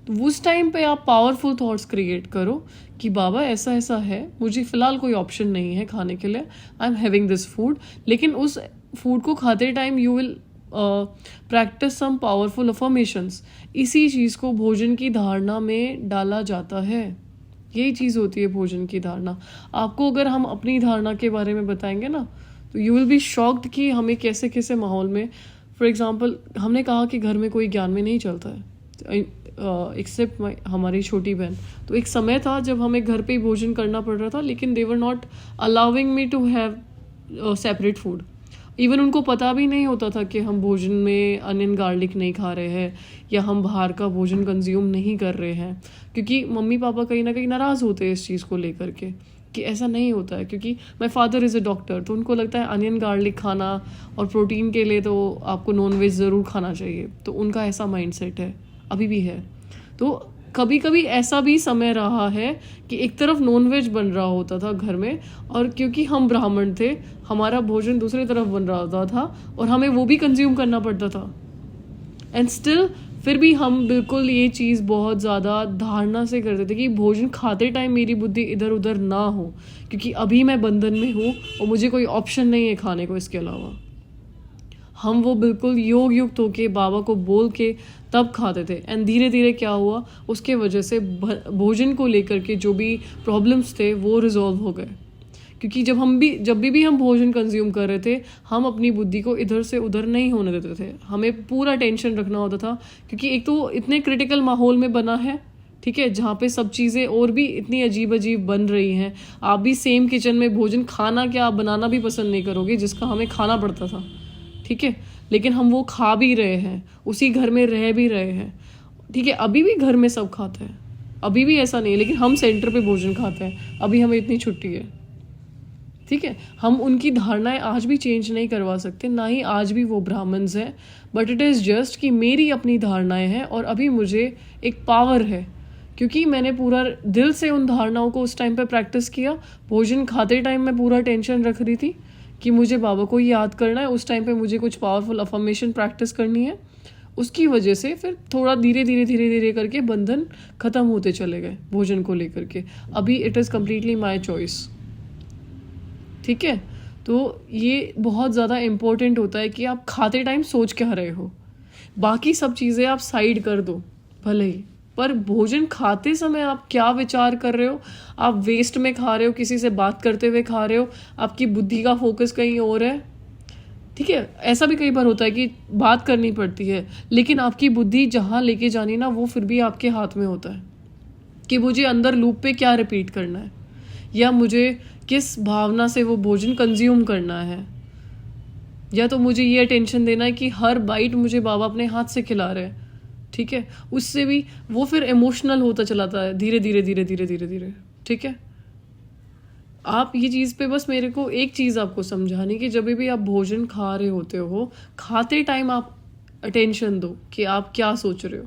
तो उस टाइम पे आप पावरफुल थॉट्स क्रिएट करो कि बाबा ऐसा ऐसा है, मुझे फ़िलहाल कोई ऑप्शन नहीं है खाने के लिए, I am having this food, लेकिन उस फूड को खाते time you will practice some powerful affirmations. इसी चीज़ को भोजन की धारणा में डाला जाता है। यही चीज़ होती है भोजन की धारणा। आपको अगर हम अपनी धारणा के बारे में बताएंगे ना तो यू विल बी शॉक्ड कि हमें कैसे कैसे माहौल में, फॉर एग्जांपल हमने कहा कि घर में कोई ज्ञान में नहीं चलता है एक्सेप्ट हमारी छोटी बहन। तो एक समय था जब हमें घर पे ही भोजन करना पड़ रहा था, लेकिन they were not allowing me to have separate food. Even उनको पता भी नहीं होता था कि हम भोजन में अनियन गार्लिक नहीं खा रहे हैं या हम बाहर का भोजन कंज्यूम नहीं कर रहे हैं, क्योंकि मम्मी पापा कहीं ना कहीं नाराज़ होते हैं इस चीज़ को लेकर के कि ऐसा नहीं होता है। क्योंकि my father is a doctor, तो उनको लगता है अनियन गार्लिक खाना और प्रोटीन के लिए तो आपको नॉन वेज ज़रूर खाना चाहिए। तो उनका ऐसा माइंड सेट है, अभी भी है। तो कभी कभी ऐसा भी समय रहा है कि एक तरफ नॉन वेज बन रहा होता था घर में, और क्योंकि हम ब्राह्मण थे हमारा भोजन दूसरी तरफ बन रहा होता था और हमें वो भी कंज्यूम करना पड़ता था। एंड स्टिल फिर भी हम बिल्कुल ये चीज़ बहुत ज़्यादा धारणा से करते थे कि भोजन खाते टाइम मेरी बुद्धि इधर उधर ना हो, क्योंकि अभी मैं बंधन में हूँ और मुझे कोई ऑप्शन नहीं है खाने को इसके अलावा। हम वो बिल्कुल योग युक्त होके बाबा को बोल के तब खाते थे। एंड धीरे धीरे क्या हुआ, उसके वजह से भोजन को लेकर के जो भी प्रॉब्लम्स थे वो रिजॉल्व हो गए। क्योंकि जब भी हम भोजन कंज्यूम कर रहे थे, हम अपनी बुद्धि को इधर से उधर नहीं होने देते थे। हमें पूरा टेंशन रखना होता था, क्योंकि एक तो इतने क्रिटिकल माहौल में बना है, ठीक है, जहाँ पे सब चीज़ें और भी इतनी अजीब अजीब बन रही हैं। आप भी सेम किचन में भोजन खाना क्या, आप बनाना भी पसंद नहीं करोगे, जिसका हमें खाना पड़ता था, ठीक है, लेकिन हम वो खा भी रहे हैं, उसी घर में रह भी रहे हैं, ठीक है। अभी भी घर में सब खाते हैं, अभी भी ऐसा नहीं है, लेकिन हम सेंटर पे भोजन खाते हैं। अभी हमें इतनी छुट्टी है, ठीक है। हम उनकी धारणाएं आज भी चेंज नहीं करवा सकते, ना ही आज भी वो ब्राह्मण्स हैं, बट इट इज़ जस्ट कि मेरी अपनी धारणाएं हैं और अभी मुझे एक पावर है, क्योंकि मैंने पूरा दिल से उन धारणाओं को उस टाइम पे प्रैक्टिस किया। भोजन खाते टाइम मैं पूरा टेंशन रख रही थी कि मुझे बाबा को याद करना है, उस टाइम पे मुझे कुछ पावरफुल अफर्मेशन प्रैक्टिस करनी है। उसकी वजह से फिर थोड़ा धीरे धीरे करके बंधन ख़त्म होते चले गए भोजन को लेकर के। अभी it is completely my choice, ठीक है। तो ये बहुत ज़्यादा इम्पोर्टेंट होता है कि आप खाते टाइम सोच क्या रहे हो। बाकी सब चीज़ें आप साइड कर दो भले ही, पर भोजन खाते समय आप क्या विचार कर रहे हो, आप वेस्ट में खा रहे हो, किसी से बात करते हुए खा रहे हो, आपकी बुद्धि का फोकस कहीं और है, ठीक है। ऐसा भी कई बार होता है कि बात करनी पड़ती है, लेकिन आपकी बुद्धि जहाँ लेके जानी ना, वो फिर भी आपके हाथ में होता है कि मुझे अंदर लूप पे क्या रिपीट करना है, या मुझे किस भावना से वो भोजन कंज्यूम करना है, या तो मुझे ये अटेंशन देना है कि हर बाइट मुझे बाबा अपने हाथ से खिला रहे हैं, ठीक है। उससे भी वो फिर इमोशनल होता चलाता है धीरे धीरे, ठीक है। आप ये चीज़ पे बस मेरे को एक चीज़ आपको समझानी कि जब भी आप भोजन खा रहे होते हो, खाते टाइम आप अटेंशन दो कि आप क्या सोच रहे हो।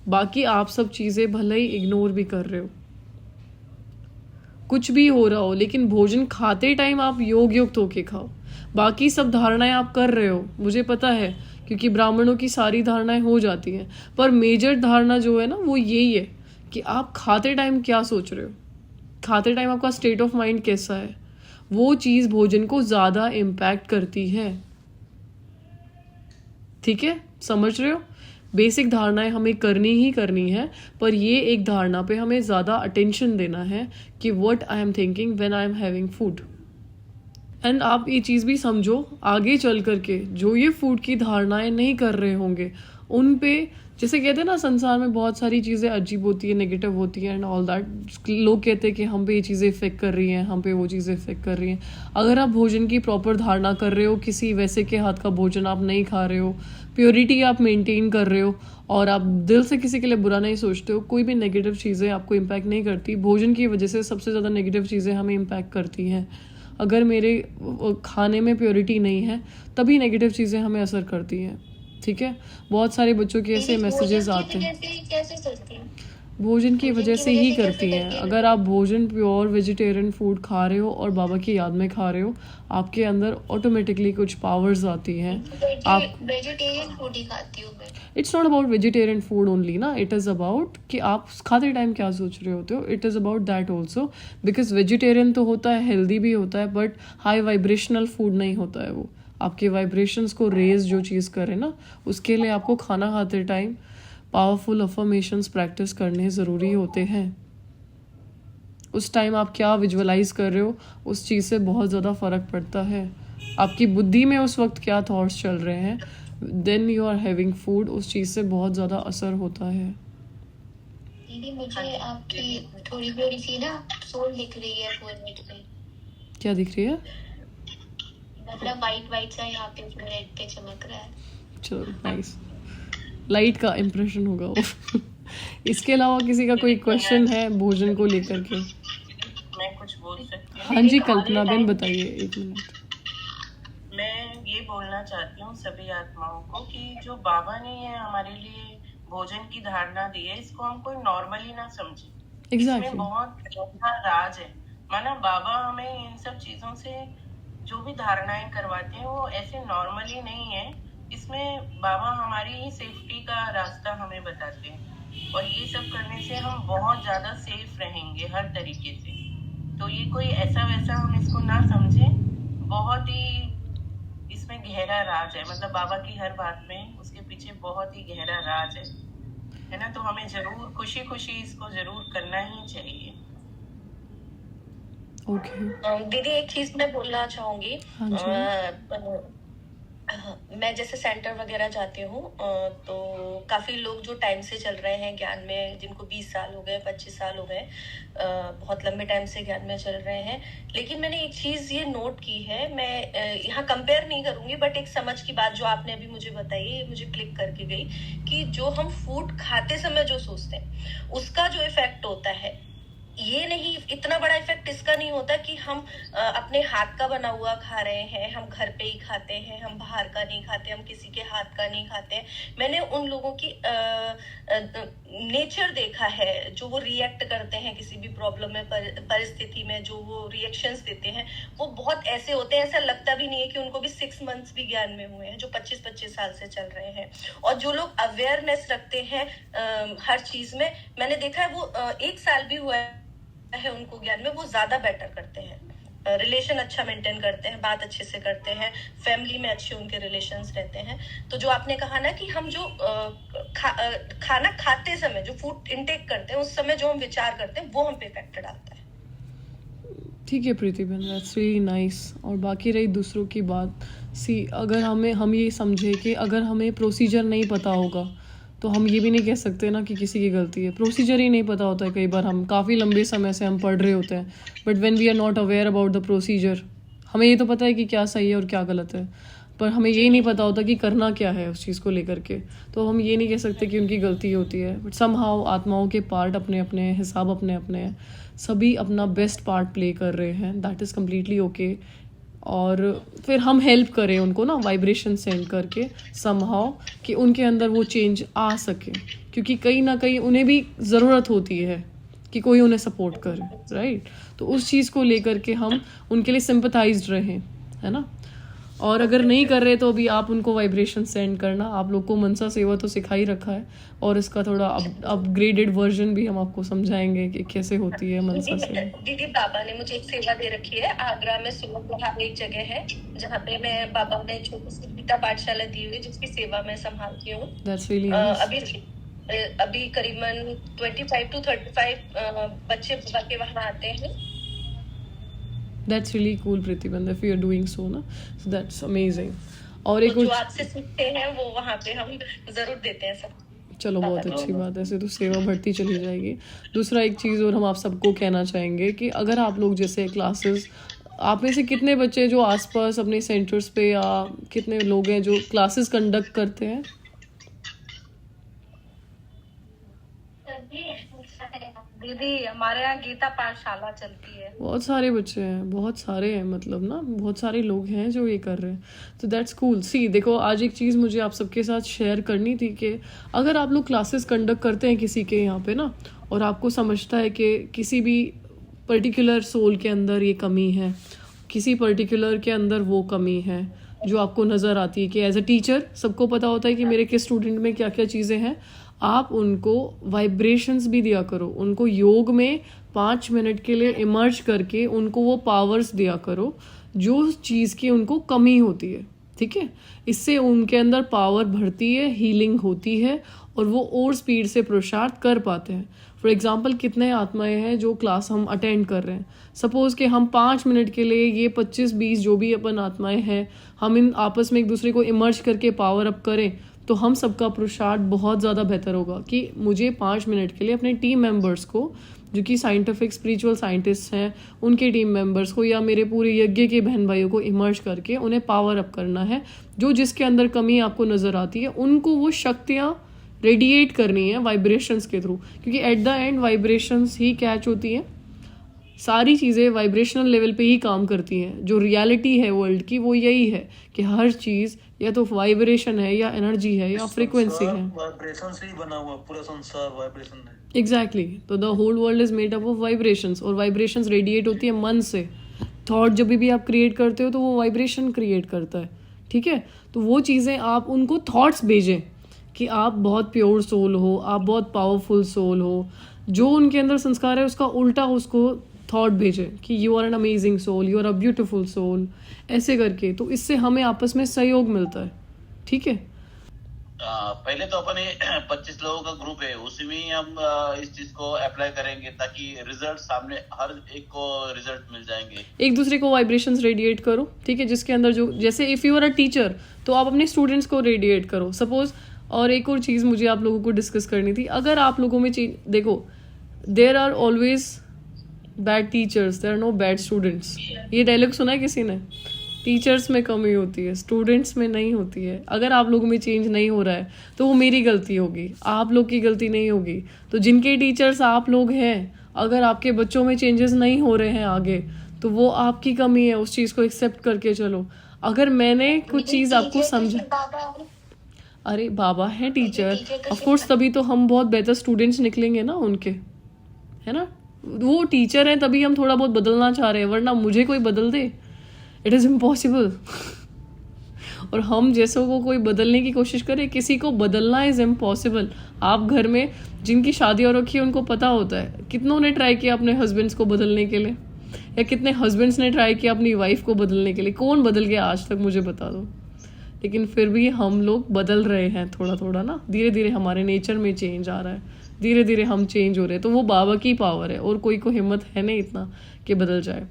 बाकी आप सब चीज़ें भले ही इग्नोर भी कर रहे हो, कुछ भी हो रहा हो, लेकिन भोजन खाते टाइम आप योग युक्त होके खाओ। बाकी सब धारणाएं आप कर रहे हो, मुझे पता है, क्योंकि ब्राह्मणों की सारी धारणाएं हो जाती हैं, पर मेजर धारणा जो है ना वो यही है कि आप खाते टाइम क्या सोच रहे हो, खाते टाइम आपका स्टेट ऑफ माइंड कैसा है। वो चीज़ भोजन को ज़्यादा इम्पैक्ट करती है, ठीक है, समझ रहे हो। बेसिक धारणाएं हमें करनी ही करनी है, पर ये एक धारणा पे हमें ज़्यादा अटेंशन देना है कि what I am thinking when I am having food. And आप ये चीज़ भी समझो, आगे चल करके जो ये फूड की धारणाएं नहीं कर रहे होंगे, उन पे, जैसे कहते हैं ना, संसार में बहुत सारी चीज़ें अजीब होती है, नेगेटिव होती है एंड ऑल दैट। लोग कहते हैं कि हम पे ये चीज़ें इफेक्ट कर रही हैं, हम पे वो चीज़ें इफेक्ट कर रही हैं। अगर आप भोजन की प्रॉपर धारणा कर रहे हो, किसी वैसे के हाथ का भोजन आप नहीं खा रहे हो, प्योरिटी आप मेंटेन कर रहे हो, और आप दिल से किसी के लिए बुरा नहीं सोचते हो, कोई भी नेगेटिव चीज़ें आपको इम्पैक्ट नहीं करती। भोजन की वजह से सबसे ज़्यादा नेगेटिव चीज़ें हमें इम्पैक्ट करती हैं। अगर मेरे खाने में प्योरिटी नहीं है, तभी नेगेटिव चीज़ें हमें असर करती हैं, ठीक है। बहुत सारे बच्चों के ऐसे मैसेजेस आते हैं, कैसे करती हैं? भोजन की वजह से ही करती हैं। अगर आप भोजन प्योर वेजिटेरियन फूड खा रहे हो और बाबा की याद में खा रहे हो, आपके अंदर ऑटोमेटिकली कुछ पावर्स आती हैं। आप वेजिटेरियन फूड ही खाती हूँ मैं। It's not about vegetarian food only ना, इट इज़ अबाउट कि आप खाते टाइम क्या सोच रहे होते हो। It is about that also, because vegetarian तो होता है, हेल्दी भी होता है, बट हाई वाइब्रेशनल फूड नहीं होता है वो। आपके वाइब्रेशंस को रेज जो चीज़ करे ना, उसके लिए आपको खाना खाते टाइम पावरफुल अफर्मेशंस प्रैक्टिस करने ज़रूरी होते हैं। उस टाइम आप क्या विजुअलाइज कर रहे हो, उस चीज़ से बहुत ज़्यादा फ़र्क पड़ता है। आपकी बुद्धि में उस वक्त क्या थॉट्स चल रहे हैं, then you are having food, उस चीज़ से बहुत ज़्यादा असर होता है। दीदी मुझे आपकी थोड़ी थोड़ी सी ना सोल दिख रही है फोरहेड पे, क्या दिख रही है? मतलब वाइट वाइट सा यहाँ पे फोरहेड पे चमक रहा है। चलो नाइस, लाइट का इम्प्रेशन होगा वो। इसके अलावा किसी का कोई क्वेश्चन है भोजन को लेकर के? मैं कुछ बोल सकती हूँ? हाँ जी कल्पना बेन बताइए, 1 मिनट। मैं ये बोलना चाहती हूँ सभी आत्माओं को कि जो बाबा ने ये हमारे लिए भोजन की धारणा दी है, इसको हम कोई नॉर्मली ना समझे। Exactly. इसमें बहुत गहरा राज है। माना बाबा हमें इन सब चीजों से जो भी धारणाएं करवाते हैं वो ऐसे नॉर्मली नहीं है। इसमें बाबा हमारी ही सेफ्टी का रास्ता हमें बताते हैं और ये सब करने से हम बहुत ज्यादा सेफ रहेंगे हर तरीके से। तो ये कोई ऐसा वैसा हम इसको ना समझें, बहुत ही इसमें गहरा राज है। मतलब बाबा की हर बात में उसके पीछे बहुत ही गहरा राज है ना। तो हमें जरूर खुशी खुशी इसको जरूर करना ही चाहिए। ओके दीदी एक चीज मैं बोलना चाहूंगी। हाँ जी। मैं जैसे सेंटर वगैरह जाती हूँ तो काफी लोग जो टाइम से चल रहे हैं ज्ञान में, जिनको 20 साल हो गए, 25 साल हो गए, बहुत लंबे टाइम से ज्ञान में चल रहे हैं। लेकिन मैंने एक चीज ये नोट की है, मैं यहाँ कंपेयर नहीं करूंगी, बट एक समझ की बात जो आपने अभी मुझे बताई, ये मुझे क्लिक करके गई कि जो हम फूड खाते समय जो सोचते हैं उसका जो इफेक्ट होता है, ये नहीं, इतना बड़ा इफेक्ट इसका नहीं होता कि हम अपने हाथ का बना हुआ खा रहे हैं, हम घर पे ही खाते हैं, हम बाहर का नहीं खाते, हम किसी के हाथ का नहीं खाते हैं। मैंने उन लोगों की नेचर देखा है जो वो रिएक्ट करते हैं किसी भी प्रॉब्लम में, परिस्थिति में जो वो रिएक्शंस देते हैं, वो बहुत ऐसे होते हैं, ऐसा लगता भी नहीं है कि उनको भी 6 मंथ्स भी ज्ञान में हुए हैं, जो 25-25 साल से चल रहे हैं। और जो लोग अवेयरनेस रखते हैं हर चीज में, मैंने देखा है वो 1 साल भी हुआ है उनको ज्ञान में, वो ज्यादा बेटर करते हैं, रिलेशन अच्छा मेंटेन करते हैं, बात अच्छे से करते हैं, फैमिली में अच्छे उनके रिलेशंस रहते हैं। तो जो आपने कहा ना कि हम जो खाना खाते समय जो फूड इंटेक करते हैं, उस समय जो हम विचार करते हैं वो हम पे इफेक्ट डालता है। ठीक है प्रीति बहन, दैट्स रियली नाइस। और बाकी रही दूसरों की बात, अगर हम ये समझे कि अगर हमें प्रोसीजर नहीं पता होगा तो हम ये भी नहीं कह सकते ना कि किसी की गलती है। प्रोसीजर ही नहीं पता होता है, कई बार हम काफ़ी लंबे समय से हम पढ़ रहे होते हैं, but when we are not aware about the procedure, हमें ये तो पता है कि क्या सही है और क्या गलत है, पर हमें ये नहीं पता होता कि करना क्या है उस चीज़ को लेकर के। तो हम ये नहीं कह सकते कि उनकी गलती होती है, बट समहाउ आत्माओं के पार्ट अपने अपने, हिसाब अपने अपने हैं, सभी अपना बेस्ट पार्ट प्ले कर रहे हैं, दैट इज़ कम्प्लीटली ओके। और फिर हम हेल्प करें उनको ना, वाइब्रेशन सेंड करके समहाउ कि उनके अंदर वो चेंज आ सके, क्योंकि कहीं ना कहीं उन्हें भी ज़रूरत होती है कि कोई उन्हें सपोर्ट करे, राइट। तो उस चीज़ को लेकर के हम उनके लिए सिंपथाइज्ड रहें, है ना। और अगर नहीं कर रहे तो अभी आप उनको वाइब्रेशन सेंड करना। आप लोग को मनसा सेवा तो सिखा ही रखा है, और इसका थोड़ा अपग्रेडेड वर्जन भी हम आपको समझाएंगे कि कैसे होती है मनसा सेवा। दीदी बाबा ने मुझे एक सेवा दे रखी है, आगरा में सुबह एक जगह है जहाँ पे मैं, बाबा ने छोटी सी गीता पाठशाला दी हुई है जिसकी सेवा मैं संभालती हूँ। That's really nice. अभी करीबन 25 to 35 बच्चे बाबा के वहाँ आते हैं। That's really cool, Prithiban, if you're doing so, ना, so that's amazing. और एक जो आपसे सीखते हैं वो वहाँ पे हम जरूर देते हैं सब। चलो बहुत अच्छी बात है, ऐसे तो सेवा बढ़ती चली जाएगी। दूसरा एक चीज़ और हम आप सबको कहना चाहेंगे कि अगर आप लोग जैसे क्लासेस, आप में से कितने बच्चे जो आसपास अपने सेंटर्स पे, या कितने लोग हैं जो क्लासेस कंडक्ट करते हैं? दीदी हमारे यहाँ गीता पाठशाला चलती है। बहुत सारे बच्चे हैं, बहुत सारे हैं, मतलब ना बहुत सारे लोग हैं जो ये कर रहे हैं, तो दैट्स कूल। सी देखो, आज एक चीज़ मुझे आप सबके साथ शेयर करनी थी कि अगर आप लोग क्लासेस कंडक्ट करते हैं किसी के यहाँ पे ना, और आपको समझता है कि किसी भी पर्टिकुलर सोल के अंदर ये कमी है, किसी पर्टिकुलर के अंदर वो कमी है जो आपको नज़र आती है, कि एज अ टीचर सबको पता होता है कि मेरे के स्टूडेंट में क्या क्या चीज़ें हैं, आप उनको वाइब्रेशंस भी दिया करो, उनको योग में 5 मिनट के लिए इमर्ज करके उनको वो पावर्स दिया करो जो चीज़ की उनको कमी होती है, ठीक है, इससे उनके अंदर पावर बढ़ती है, हीलिंग होती है और वो और स्पीड से पुरुषार्थ कर पाते हैं। फॉर एग्जांपल कितने आत्माएं हैं जो क्लास हम अटेंड कर रहे हैं, सपोज कि हम 5 मिनट के लिए ये 25-20 जो भी अपन आत्माएं हैं, हम इन आपस में एक दूसरे को इमर्ज करके पावर अप करें तो हम सबका पुरुषार्थ बहुत ज़्यादा बेहतर होगा कि मुझे 5 मिनट के लिए अपने टीम मेंबर्स को, जो कि साइंटिफिक स्पिरिचुअल साइंटिस्ट हैं, उनके टीम मेंबर्स को या मेरे पूरे यज्ञ के बहन भाइयों को इमर्ज करके उन्हें पावर अप करना है। जो जिसके अंदर कमी आपको नज़र आती है उनको वो शक्तियाँ रेडिएट करनी है वाइब्रेशंस के थ्रू, क्योंकि at the end vibrations he catch होती हैं। सारी चीज़ें वाइब्रेशनल लेवल पे ही काम करती हैं। जो रियलिटी है वर्ल्ड की वो यही है कि हर चीज़ या तो वाइब्रेशन है या एनर्जी है या फ्रीक्वेंसी है। वाइब्रेशन से ही बना हुआ पूरा संसार वाइब्रेशन है। एग्जैक्टली तो the whole world is made up of vibrations, और वाइब्रेशंस रेडिएट होती है मन से। थॉट जब भी आप क्रिएट करते हो तो वो वाइब्रेशन क्रिएट करता है, ठीक है। तो वो चीज़ें आप उनको थॉट्स भेजें कि आप बहुत प्योर सोल हो, आप बहुत पावरफुल सोल हो। जो उनके अंदर संस्कार है उसका उल्टा उसको थॉट भेजें कि you are an amazing soul, you are a beautiful soul, ऐसे करके। तो इससे हमें आपस में सहयोग मिलता है, ठीक है। पहले तो अपन 25 लोगों का ग्रुप है, उसी में ही हम इस चीज को अप्लाई करेंगे ताकि रिजल्ट सामने हर एक को रिजल्ट मिल जाएंगे। एक दूसरे को वाइब्रेशंस रेडिएट करो, ठीक है। जिसके अंदर जो, जैसे if you are a teacher तो आप अपने स्टूडेंट्स को रेडिएट करो सपोज। और एक और चीज़ मुझे आप लोगों को डिस्कस करनी थी, अगर आप लोगों में देखो, there are always bad teachers, there are no bad students. ये डायलॉग सुना है किसी ने? टीचर्स में कमी होती है, स्टूडेंट्स में नहीं होती है। अगर आप लोगों में चेंज नहीं हो रहा है तो वो मेरी गलती होगी, आप लोग की गलती नहीं होगी। तो जिनके टीचर्स आप लोग हैं, अगर आपके बच्चों में चेंजेस नहीं हो रहे हैं आगे, तो वो आपकी कमी है, उस चीज़ को एक्सेप्ट करके चलो। अगर मैंने कुछ चीज़ आपको समझा, अरे बाबा है टीचर, ऑफ कोर्स, तभी तो हम बहुत बेहतर स्टूडेंट्स निकलेंगे ना उनके, है ना। वो टीचर हैं तभी हम थोड़ा बहुत बदलना चाह रहे हैं, वरना मुझे कोई बदल दे, इट इज़ इम्पॉसिबल। और हम जैसों को कोई बदलने की कोशिश करे, किसी को बदलना इज़ इम्पॉसिबल। आप घर में जिनकी शादी हो रखी है उनको पता होता है, कितनों ने ट्राई किया अपने हस्बैंड्स को बदलने के लिए, या कितने हस्बैंड्स ने ट्राई किया अपनी वाइफ को बदलने के लिए। कौन बदल गया आज तक, मुझे बता दो। लेकिन फिर भी हम लोग बदल रहे हैं थोड़ा थोड़ा ना, धीरे धीरे हमारे नेचर में चेंज आ रहा है, धीरे धीरे हम चेंज हो रहे हैं। तो वो बाबा की पावर है, और कोई को हिम्मत है नहीं इतना कि बदल जाए।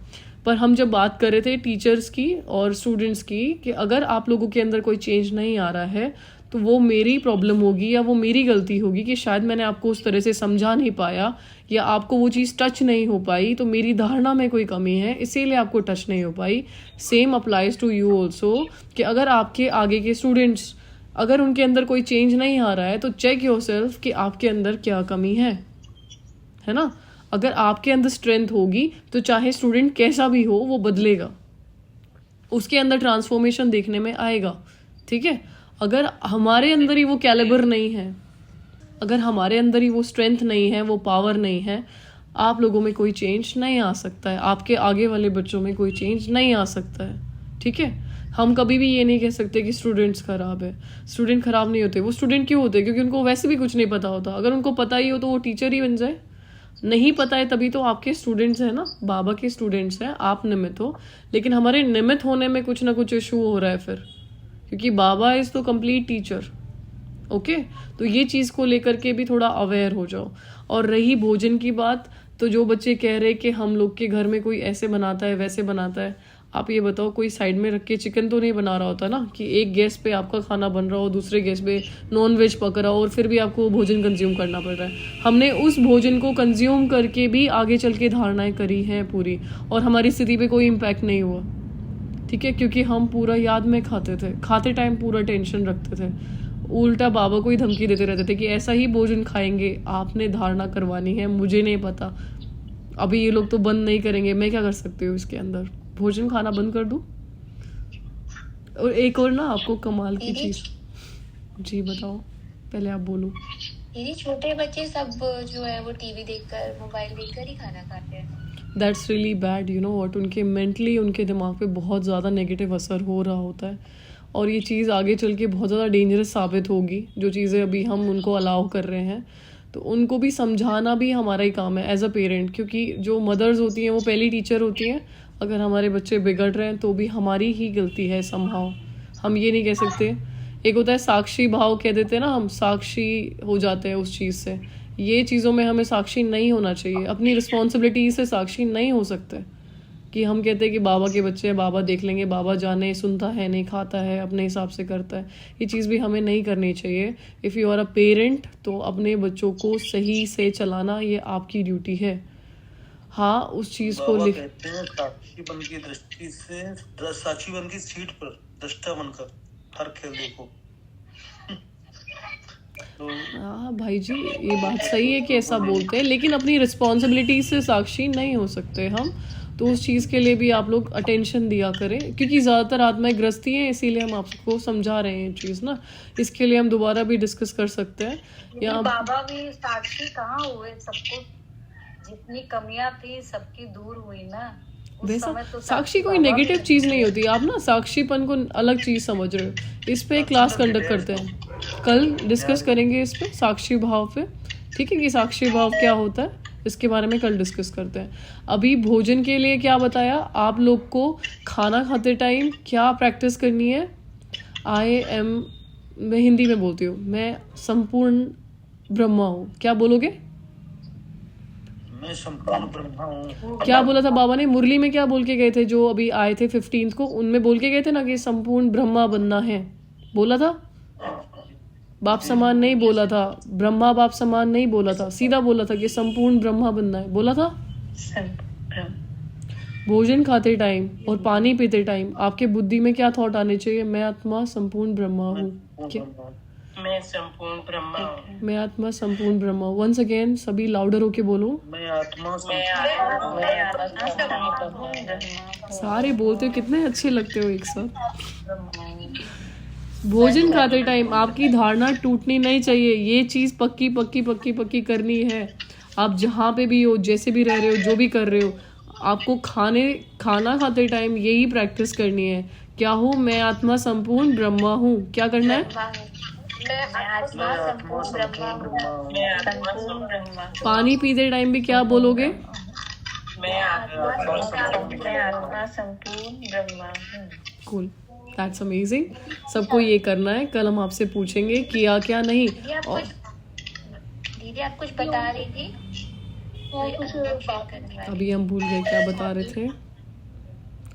पर हम जब बात कर रहे थे टीचर्स की और स्टूडेंट्स की, कि अगर आप लोगों के अंदर कोई चेंज नहीं आ रहा है तो वो मेरी प्रॉब्लम होगी या वो मेरी गलती होगी कि शायद मैंने आपको उस तरह से समझा नहीं पाया, या आपको वो चीज़ टच नहीं हो पाई। तो मेरी धारणा में कोई कमी है, इसीलिए आपको टच नहीं हो पाई। Same applies to you also, कि अगर आपके आगे के स्टूडेंट्स, अगर उनके अंदर कोई चेंज नहीं आ रहा है तो चेक योरसेल्फ कि आपके अंदर क्या कमी है ना। अगर आपके अंदर स्ट्रेंथ होगी तो चाहे स्टूडेंट कैसा भी हो वो बदलेगा, उसके अंदर ट्रांसफॉर्मेशन देखने में आएगा, ठीक है। अगर हमारे अंदर ही वो कैलिबर नहीं है, अगर हमारे अंदर ही वो स्ट्रेंथ नहीं है, वो पावर नहीं है, आप लोगों में कोई चेंज नहीं आ सकता है, आपके आगे वाले बच्चों में कोई चेंज नहीं आ सकता है, ठीक है। हम कभी भी ये नहीं कह सकते कि स्टूडेंट्स खराब है। स्टूडेंट खराब नहीं होते। वो स्टूडेंट क्यों होते? क्योंकि उनको वैसे भी कुछ नहीं पता होता। अगर उनको पता ही हो तो वो टीचर ही बन जाए। नहीं पता है तभी तो आपके स्टूडेंट्स हैं ना, बाबा के स्टूडेंट्स हैं, आप निमित्त हो। लेकिन हमारे निमित्त होने में कुछ ना कुछ इशू हो रहा है फिर, क्योंकि बाबा इज तो कंप्लीट टीचर। ओके, तो ये चीज़ को लेकर के भी थोड़ा अवेयर हो जाओ। और रही भोजन की बात, तो जो बच्चे कह रहे कि हम लोग के घर में कोई ऐसे बनाता है वैसे बनाता है, आप ये बताओ, कोई साइड में रख के चिकन तो नहीं बना रहा होता ना, कि एक गैस पे आपका खाना बन रहा हो, दूसरे गैस पे नॉन वेज पक रहा हो, और फिर भी आपको भोजन कंज्यूम करना पड़ रहा है। हमने उस भोजन को कंज्यूम करके भी आगे चल के धारणाएं करी हैं पूरी, और हमारी स्थिति पे कोई इम्पैक्ट नहीं हुआ, ठीक है, क्योंकि हम पूरा याद में खाते थे, खाते टाइम पूरा टेंशन रखते थे। उल्टा बाबा को ही धमकी देते रहते थे कि ऐसा ही भोजन खाएंगे, आपने धारणा करवानी है, मुझे नहीं पता, अभी ये लोग तो बंद नहीं करेंगे, मैं क्या कर सकती हूँ इसके अंदर, भोजन खाना बंद कर दूं। और एक और ना आपको कमाल की चीज, जी बताओ, पहले आप बोलो। दीदी, छोटे बच्चे सब जो है वो टीवी देखकर, मोबाइल देखकर ही खाना खाते हैं। That's really bad, you know what. उनके मेंटली, उनके दिमाग पे बहुत ज़्यादा नेगेटिव असर हो रहा होता है, और ये चीज़ आगे चल के बहुत ज़्यादा डेंजरस साबित होगी। जो चीज़ें अभी हम उनको अलाउ कर रहे हैं, तो उनको भी समझाना भी हमारा ही काम है एज अ पेरेंट, क्योंकि जो मदर्स होती हैं वो पहली टीचर होती हैं। अगर हमारे बच्चे बिगड़ रहे हैं तो भी हमारी ही गलती है, समहाउ हम ये नहीं कह सकते। एक होता है साक्षी भाव कह देते हैं ना, हम साक्षी हो जाते हैं उस चीज़ से। ये चीज़ों में हमें साक्षी नहीं होना चाहिए, अपनी रिस्पॉन्सिबिलिटी से साक्षी नहीं हो सकते कि हम कहते हैं कि बाबा के बच्चे हैं, बाबा देख लेंगे, बाबा जाने, सुनता है नहीं, खाता है, अपने हिसाब से करता है। ये चीज़ भी हमें नहीं करनी चाहिए। If you are a parent तो अपने बच्चों को सही से चलाना ये आपकी ड्यूटी है। हाँ, उस चीज़ को बाबा कहते हैं साक्षीपन की दृष्टि से, साक्षीपन की सीट पर दृष्टा बनकर हर खेल देखो। तो हाँ भाई जी, ये बात सही है कि ऐसा बोलते हैं, लेकिन अपनी रिस्पॉन्सिबिलिटी से साक्षी नहीं हो सकते हम। तो उस चीज़ के लिए भी आप लोग अटेंशन दिया करें, क्योंकि ज़्यादातर आत्माएं ग्रस्ती हैं, इसीलिए हम आपको समझा रहे हैं ये चीज़ ना। इसके लिए हम दोबारा भी डिस्कस कर सकते हैं या बाबा भी साक्षी कहाँ हुए, सबको जितनी कमियां थी सबकी दूर हुई ना। उस वैसा समय तो साक्षी कोई बाबा नेगेटिव भी- चीज़ नहीं होती। आप ना साक्षीपन को अलग चीज़ समझ रहे हो। इस पे क्लास कंडक्ट करते हैं, कल डिस्कस करेंगे इस पे, साक्षी भाव पे, ठीक है, कि साक्षी भाव क्या होता है, इसके बारे में कल डिस्कस करते हैं। अभी भोजन के लिए क्या बताया आप लोग को, खाना खाते टाइम क्या प्रैक्टिस करनी है। मैं हिंदी में बोलती हूँ, मैं संपूर्ण ब्रह्मा हूँ। क्या बोलोगे? मैं संपूर्ण ब्रह्मा हूँ। क्या बोला था बाबा ने मुरली में? क्या बोल के गए थे जो अभी आए थे 15 को? उनमें बोल के गए थे ना कि संपूर्ण ब्रह्मा बनना है, बोला था। बाप समान नहीं बोला था, ब्रह्मा बाप समान नहीं बोला था, सीधा बोला था कि संपूर्ण ब्रह्मा बनना है, बोला था। भोजन खाते टाइम और पानी पीते टाइम आपके बुद्धि में क्या थॉट आने चाहिए? मैं आत्मा संपूर्ण ब्रह्मा हूँ। क्या? मैं संपूर्ण ब्रह्मा हूँ। मैं आत्मा संपूर्ण ब्रह्मा हूँ। वंस अगेन सभी लाउडर होके बोलो। मैं आत्मा सारे बोलते हो, कितने अच्छे लगते हो एक साथ। भोजन खाते टाइम आपकी धारणा टूटनी नहीं चाहिए। ये चीज पक्की पक्की पक्की पक्की करनी है। आप जहाँ पे भी हो, जैसे भी रह रहे हो, जो भी कर रहे हो, आपको खाना खाते टाइम यही प्रैक्टिस करनी है। क्या हूँ? मैं आत्मा संपूर्ण ब्रह्मा हूँ। क्या करना है? मैं आत्मा संपूर्ण ब्रह्मा हूँ। मैं आत्मा संपूर्ण पानी पीते टाइम भी क्या बोलोगे? मैं आत्मा संपूर्ण ब्रह्मा हूँ। Cool, that's amazing. सबको ये करना है। कल हम आपसे पूछेंगे किया क्या नहीं। और दीदी आप कुछ बता रही थी, अभी हम भूल गए क्या बता रहे थे।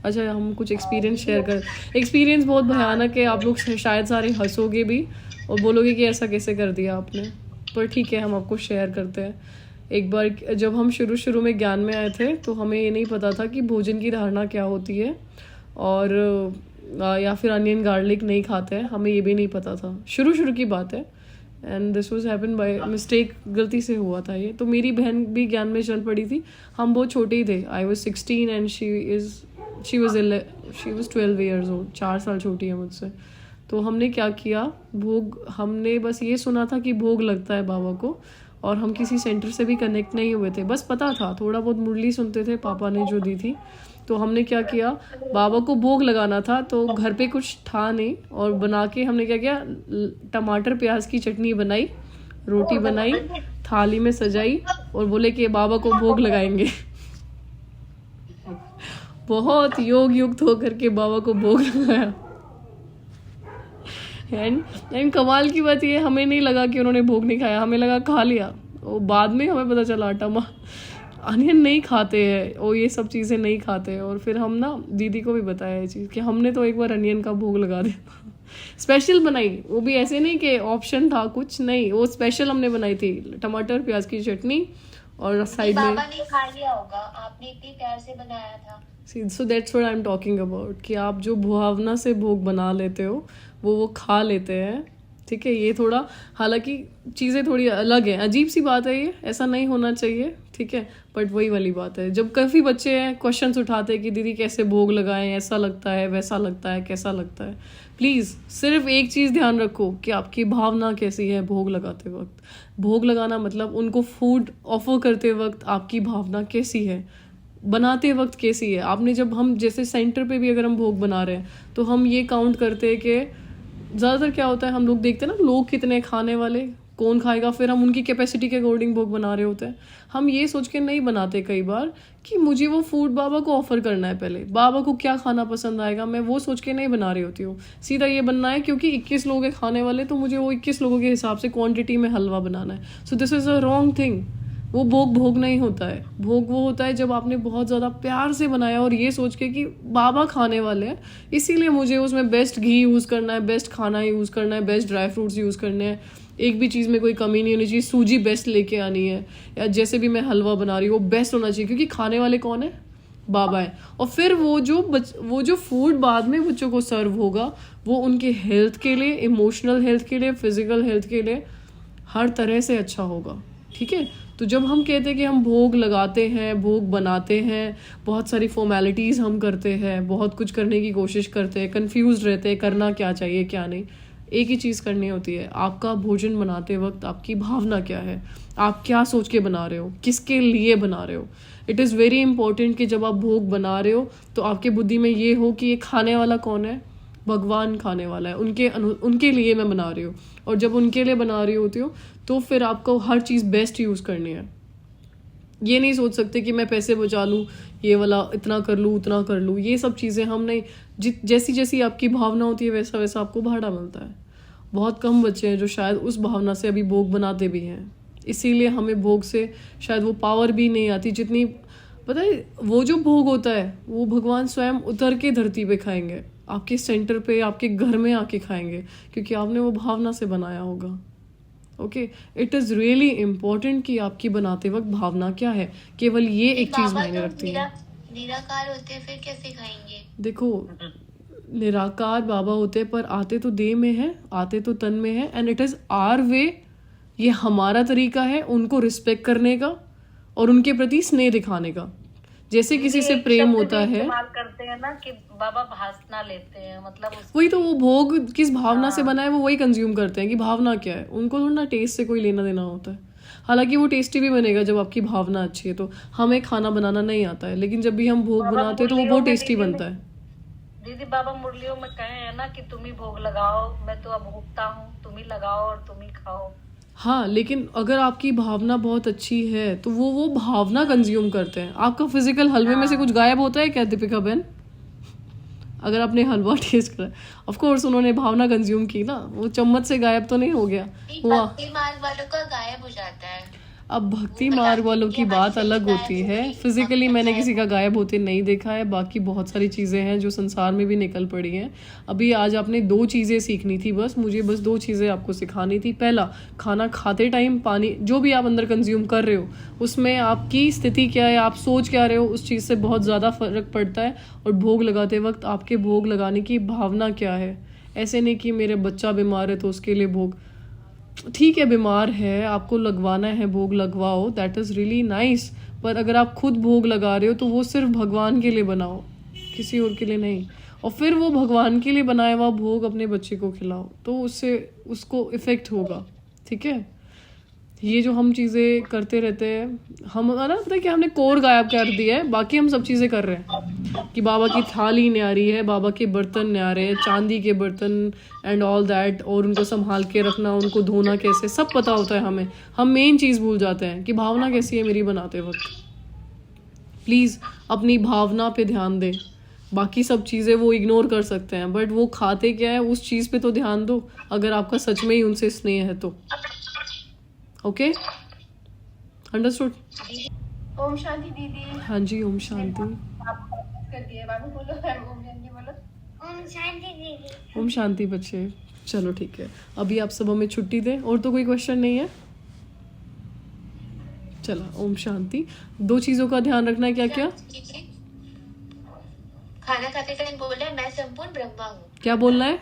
अच्छा, हम कुछ एक्सपीरियंस शेयर कर। एक्सपीरियंस बहुत भयानक है। आप लोग शायद सारे हंसोगे भी और बोलोगे कि ऐसा कैसे कर दिया आपने, पर ठीक है, हम आपको शेयर करते हैं। एक बार जब हम शुरू में ज्ञान में आए थे तो हमें ये नहीं पता था कि भोजन की धारणा क्या होती है, और या फिर अनियन गार्लिक नहीं खाते हैं, हमें ये भी नहीं पता था। शुरू की बात है, and this was happen by mistake, गलती से हुआ था ये। तो मेरी बहन भी ज्ञान में चल पड़ी थी। हम बहुत छोटे ही थे। I was 16 and she was 12 years old, 4 साल छोटी है मुझसे। तो हमने क्या किया, हमने बस ये सुना था कि भोग लगता है बाबा को, और हम किसी सेंटर से भी कनेक्ट नहीं हुए थे। बस पता था, थोड़ा बहुत मुरली सुनते थे पापा ने जो दी थी। तो हमने क्या किया, बाबा को भोग लगाना था, तो घर पे कुछ था नहीं, और बना के हमने क्या किया, टमाटर प्याज की चटनी बनाई, रोटी बनाई, थाली में सजाई, और बोले कि बाबा को भोग लगाएंगे। बहुत योग युक्त होकर के बाबा को भोग लगाया। एंड कमाल की बात ये, हमें नहीं लगा कि उन्होंने भोग नहीं खाया, हमें लगा खा लिया। और बाद में हमें पता चला अनियन नहीं खाते हैं, और ये सब चीज़ें नहीं खाते हैं। और फिर हम ना दीदी को भी बताया ये चीज़ कि हमने तो एक बार अनियन का भोग लगा दिया। स्पेशल बनाई, वो भी ऐसे नहीं कि ऑप्शन था, कुछ नहीं, वो स्पेशल हमने बनाई थी, टमाटर प्याज की चटनी, और साइड में बाबा ने खा लिया होगा, आपने इतनी प्यार से बनाया था। So that's what I am talking about, कि आप जो भावना से भोग बना लेते हो वो खा लेते हैं। ठीक है, ये थोड़ा, हालांकि चीज़ें थोड़ी अलग हैं, अजीब सी बात है ये, ऐसा नहीं होना चाहिए। ठीक है, बट वही वाली बात है, जब काफ़ी बच्चे हैं क्वेश्चंस उठाते हैं कि दीदी कैसे भोग लगाएं, ऐसा लगता है, वैसा लगता है, कैसा लगता है। प्लीज़ सिर्फ एक चीज़ ध्यान रखो कि आपकी भावना कैसी है भोग लगाते वक्त। भोग लगाना मतलब उनको फूड ऑफर करते वक्त आपकी भावना कैसी है, बनाते वक्त कैसी है। आपने जब हम जैसे सेंटर पे भी अगर हम भोग बना रहे हैं तो हम ये काउंट करते हैं कि ज़्यादातर क्या होता है, हम लोग देखते हैं ना लोग कितने खाने वाले, कौन खाएगा, फिर हम उनकी कैपेसिटी के अकॉर्डिंग भोग बना रहे होते हैं। हम ये सोच के नहीं बनाते कई बार कि मुझे वो फूड बाबा को ऑफर करना है, पहले बाबा को क्या खाना पसंद आएगा, मैं वो सोच के नहीं बना रही होती हूँ। सीधा ये बनना है क्योंकि 21 लोग हैं खाने वाले, तो मुझे वो 21 लोगों के हिसाब से क्वांटिटी में हलवा बनाना है। So this is a wrong thing. वो भोग नहीं होता है। भोग वो होता है जब आपने बहुत ज़्यादा प्यार से बनाया और ये सोच के कि बाबा खाने वाले हैं, इसीलिए मुझे उसमें बेस्ट घी यूज़ करना है, बेस्ट खाना यूज़ करना है, बेस्ट ड्राई फ्रूट्स यूज़ करने हैं, एक भी चीज़ में कोई कमी नहीं होनी चाहिए, सूजी बेस्ट लेके आनी है, या जैसे भी मैं हलवा बना रही हूँ वो बेस्ट होना चाहिए, क्योंकि खाने वाले कौन है? बाबा है। और फिर वो जो फूड बाद में बच्चों को सर्व होगा वो उनके हेल्थ के लिए, इमोशनल हेल्थ के लिए, फिजिकल हेल्थ के लिए, हर तरह से अच्छा होगा। ठीक है, तो जब हम कहते हैं कि हम भोग लगाते हैं, भोग बनाते हैं, बहुत सारी फॉर्मेलिटीज़ हम करते हैं, बहुत कुछ करने की कोशिश करते हैं, कंफ्यूज रहते हैं करना क्या चाहिए क्या नहीं, एक ही चीज़ करनी होती है। आपका भोजन बनाते वक्त आपकी भावना क्या है, आप क्या सोच के बना रहे हो, किसके लिए बना रहे हो। इट इज़ वेरी इंपॉर्टेंट कि जब आप भोग बना रहे हो तो आपके बुद्धि में ये हो कि ये खाने वाला कौन है? भगवान खाने वाला है, उनके लिए मैं बना रही हूँ। और जब उनके लिए बना रही होती हूँ तो फिर आपको हर चीज़ बेस्ट यूज़ करनी है। ये नहीं सोच सकते कि मैं पैसे बचा लूँ, ये वाला इतना कर लूँ, उतना कर लूँ, ये सब चीज़ें हम नहीं। जैसी जैसी आपकी भावना होती है वैसा वैसा आपको भाड़ा मिलता है। बहुत कम बच्चे हैं जो शायद उस भावना से अभी भोग बनाते भी हैं, इसीलिए हमें भोग से शायद वो पावर भी नहीं आती जितनी। पता है, वो जो भोग होता है वो भगवान स्वयं उतर के धरती पे खाएंगे, आपके सेंटर पे, आपके घर में आके खाएंगे, क्योंकि आपने वो भावना से बनाया होगा। Okay, it is really important कि आपकी बनाते वक्त भावना क्या है। केवल ये एक चीज़ मायने रखती है। निराकार होते हैं, फिर कैसे खाएंगे? देखो, निराकार बाबा होते हैं पर आते तो देह में है, आते तो तन में है, and it is our way. ये हमारा तरीका है उनको रिस्पेक्ट करने का और उनके प्रति स्नेह दिखाने का। जैसे किसी से प्रेम होता है, इस्तेमाल करते हैं ना कि बाबा भासना लेते हैं, मतलब वही तो, वो भोग किस भावना से बना है वो वही कंज्यूम करते हैं कि भावना क्या है। उनको थोड़ा ना टेस्ट से कोई लेना देना होता है। हालांकि वो टेस्टी भी बनेगा जब आपकी भावना अच्छी है। तो हमें खाना बनाना नहीं आता है, लेकिन जब भी हम भोग बनाते हैं तो वो बहुत टेस्टी बनता है। दीदी बाबा मुरलियों में कहे हैं ना कि तुम ही भोग लगाओ, मैं तो अब भोगता हूँ, तुम ही लगाओ और तुम ही खाओ। हाँ, लेकिन अगर आपकी भावना बहुत अच्छी है तो वो भावना कंज्यूम करते हैं। आपका फिजिकल हलवे में से कुछ गायब होता है क्या दीपिका बहन? अगर आपने हलवा टेस्ट करा, ऑफ कोर्स उन्होंने भावना कंज्यूम की ना, वो चम्मच से गायब तो नहीं हो गया हुआ। भक्ति मार्ग वालों का गायब हो जाता है। अब भक्ति मार्ग वालों की बात अलग होती है। फिजिकली मैंने किसी का गायब होते नहीं देखा है। बाकी बहुत सारी चीज़ें हैं जो संसार में भी निकल पड़ी हैं। अभी आज आपने 2 चीज़ें सीखनी थी, मुझे बस 2 चीज़ें आपको सिखानी थी। पहला, खाना खाते टाइम पानी, जो भी आप अंदर कंज्यूम कर रहे हो उसमें आपकी स्थिति क्या है, आप सोच क्या रहे हो, उस चीज़ से बहुत ज़्यादा फर्क पड़ता है। और भोग लगाते वक्त आपके भोग लगाने की भावना क्या है। ऐसे नहीं कि मेरे बच्चा बीमार है तो उसके लिए भोग, ठीक है बीमार है, आपको लगवाना है भोग लगवाओ, दैट इज़ रियली नाइस। पर अगर आप खुद भोग लगा रहे हो तो वो सिर्फ भगवान के लिए बनाओ, किसी और के लिए नहीं। और फिर वो भगवान के लिए बनाया हुआ भोग अपने बच्चे को खिलाओ, तो उससे उसको इफ़ेक्ट होगा। ठीक है, ये जो हम चीज़ें करते रहते हैं, हम ना पता है कि हमने कोर गायब कर दिया है, बाकी हम सब चीज़ें कर रहे हैं कि बाबा की थाली न्यारी है, बाबा के बर्तन न्यारे हैं, चांदी के बर्तन एंड ऑल दैट, और उनको संभाल के रखना, उनको धोना कैसे, सब पता होता है हमें। हम मेन चीज़ भूल जाते हैं कि भावना कैसी है मेरी बनाते वक्त। प्लीज़ अपनी भावना पे ध्यान दें। बाकी सब चीज़ें वो इग्नोर कर सकते हैं, बट वो खाते क्या है उस चीज़ पे तो ध्यान दो, अगर आपका सच में ही उनसे स्नेह है तो। Okay, understood? ओम शांति दीदी। हाँ जी, ओम शांति। कर दिए बाबू, बोलो ओम शांति बोलो। ओम शांति दीदी। ओम शांति बच्चे, चलो ठीक है, अभी आप सब हमें छुट्टी दें। और तो कोई क्वेश्चन नहीं है? चला, ओम शांति। 2 चीज़ों का ध्यान रखना है, क्या क्या? खाना खाते टाइम बोला मैं संपूर्ण ब्रह्मा हूँ। क्या बोलना है?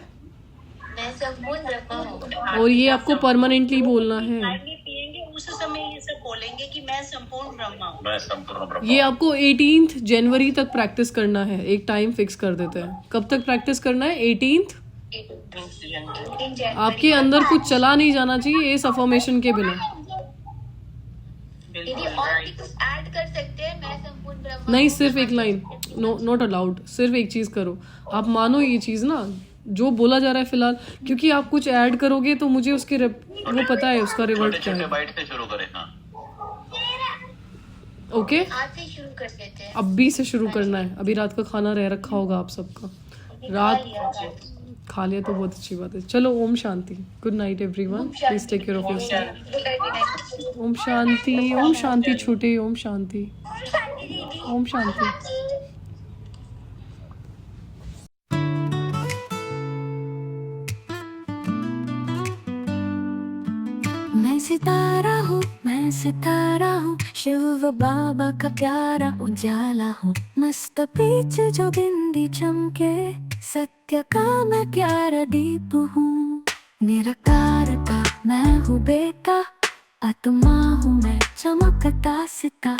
मैं संपूर्ण ब्रह्मा हूँ। और ये आपको परमानेंटली बोलना है। पिएंगे उस समय ये सब बोलेंगे कि मैं संपूर्ण ब्रह्मा हूँ। मैं संपूर्ण ब्रह्मा। ये आपको 18 जनवरी तक प्रैक्टिस करना है। एक टाइम फिक्स कर देते हैं, कब तक प्रैक्टिस करना है? 18th। आपके अंदर कुछ चला नहीं जाना चाहिए इस अफर्मेशन के बिना। दीदी और भी कुछ ऐड कर सकते हैं, मैं संपूर्ण ब्रह्मा नहीं, हूँ। सिर्फ एक लाइन, नो नॉट अलाउड। सिर्फ एक चीज़ करो, आप मानो ये चीज़ ना जो बोला जा रहा है फिलहाल, क्योंकि आप कुछ ऐड करोगे तो मुझे उसके वो पता है उसका रिवर्ट क्या छोटे है। बाइट से शुरू करें। हाँ ओके, आज से शुरू कर देते हैं। अभी से शुरू करना है। अभी रात का खाना रह रखा होगा आप सबका। रात खा लिया तो बहुत अच्छी बात है। चलो, ओम शांति। Good night everyone, please take care of yourself. ओम शांति, ओम शांति छोटे, ओम शांति, ओम शांति। मैं सितारा हूँ, मैं सितारा हूँ, शिव बाबा का प्यारा उजाला हूँ। मस्त बीच जो बिंदी चमके, सत्य का मैं प्यारा दीप हूँ। निराकार का मैं हूँ बेटा, आत्मा हूँ मैं चमकता सिता।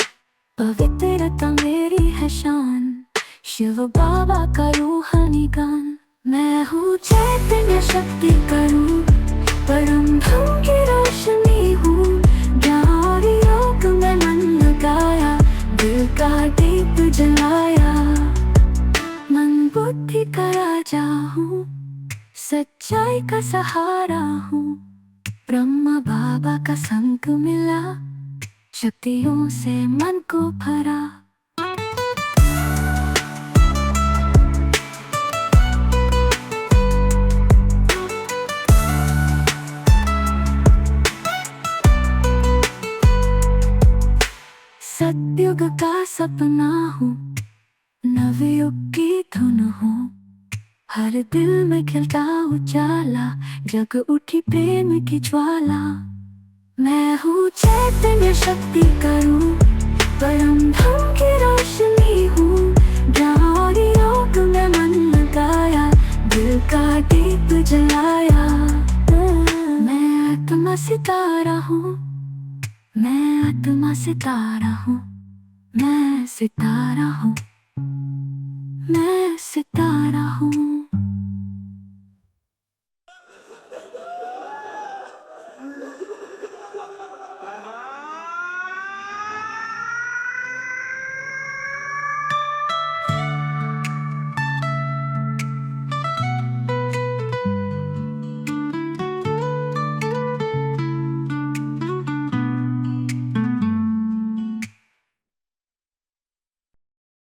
पवित्रता मेरी है शान, शिव बाबा का रूहानी गान। मैं हूँ चैतन्य शक्ति का रूप, परम धम की रोशनी हूँ। ज्ञान और योग में मन लगाया, दिल का दीप जलाया। मन बुद्धि का राजा हूँ, सच्चाई का सहारा हूँ। ब्रह्मा बाबा का संग मिला, शक्तियों से मन को भरा। सतयुग का सपना हूँ, नवयुग की धुन हूँ। हर दिल में खिलता उजाला, जग उठी प्रेम की ज्वाला। मैं हूँ चैतन्य शक्ति का रूप, परम धम की रोशनी हूँ। ज्ञान और योग में मन लगाया, दिल का दीप जलाया। मैं आत्मा सितारा हूँ, मैं आत्मा सितारा हूँ, मैं सितारा हूँ, मैं सितारा हूँ।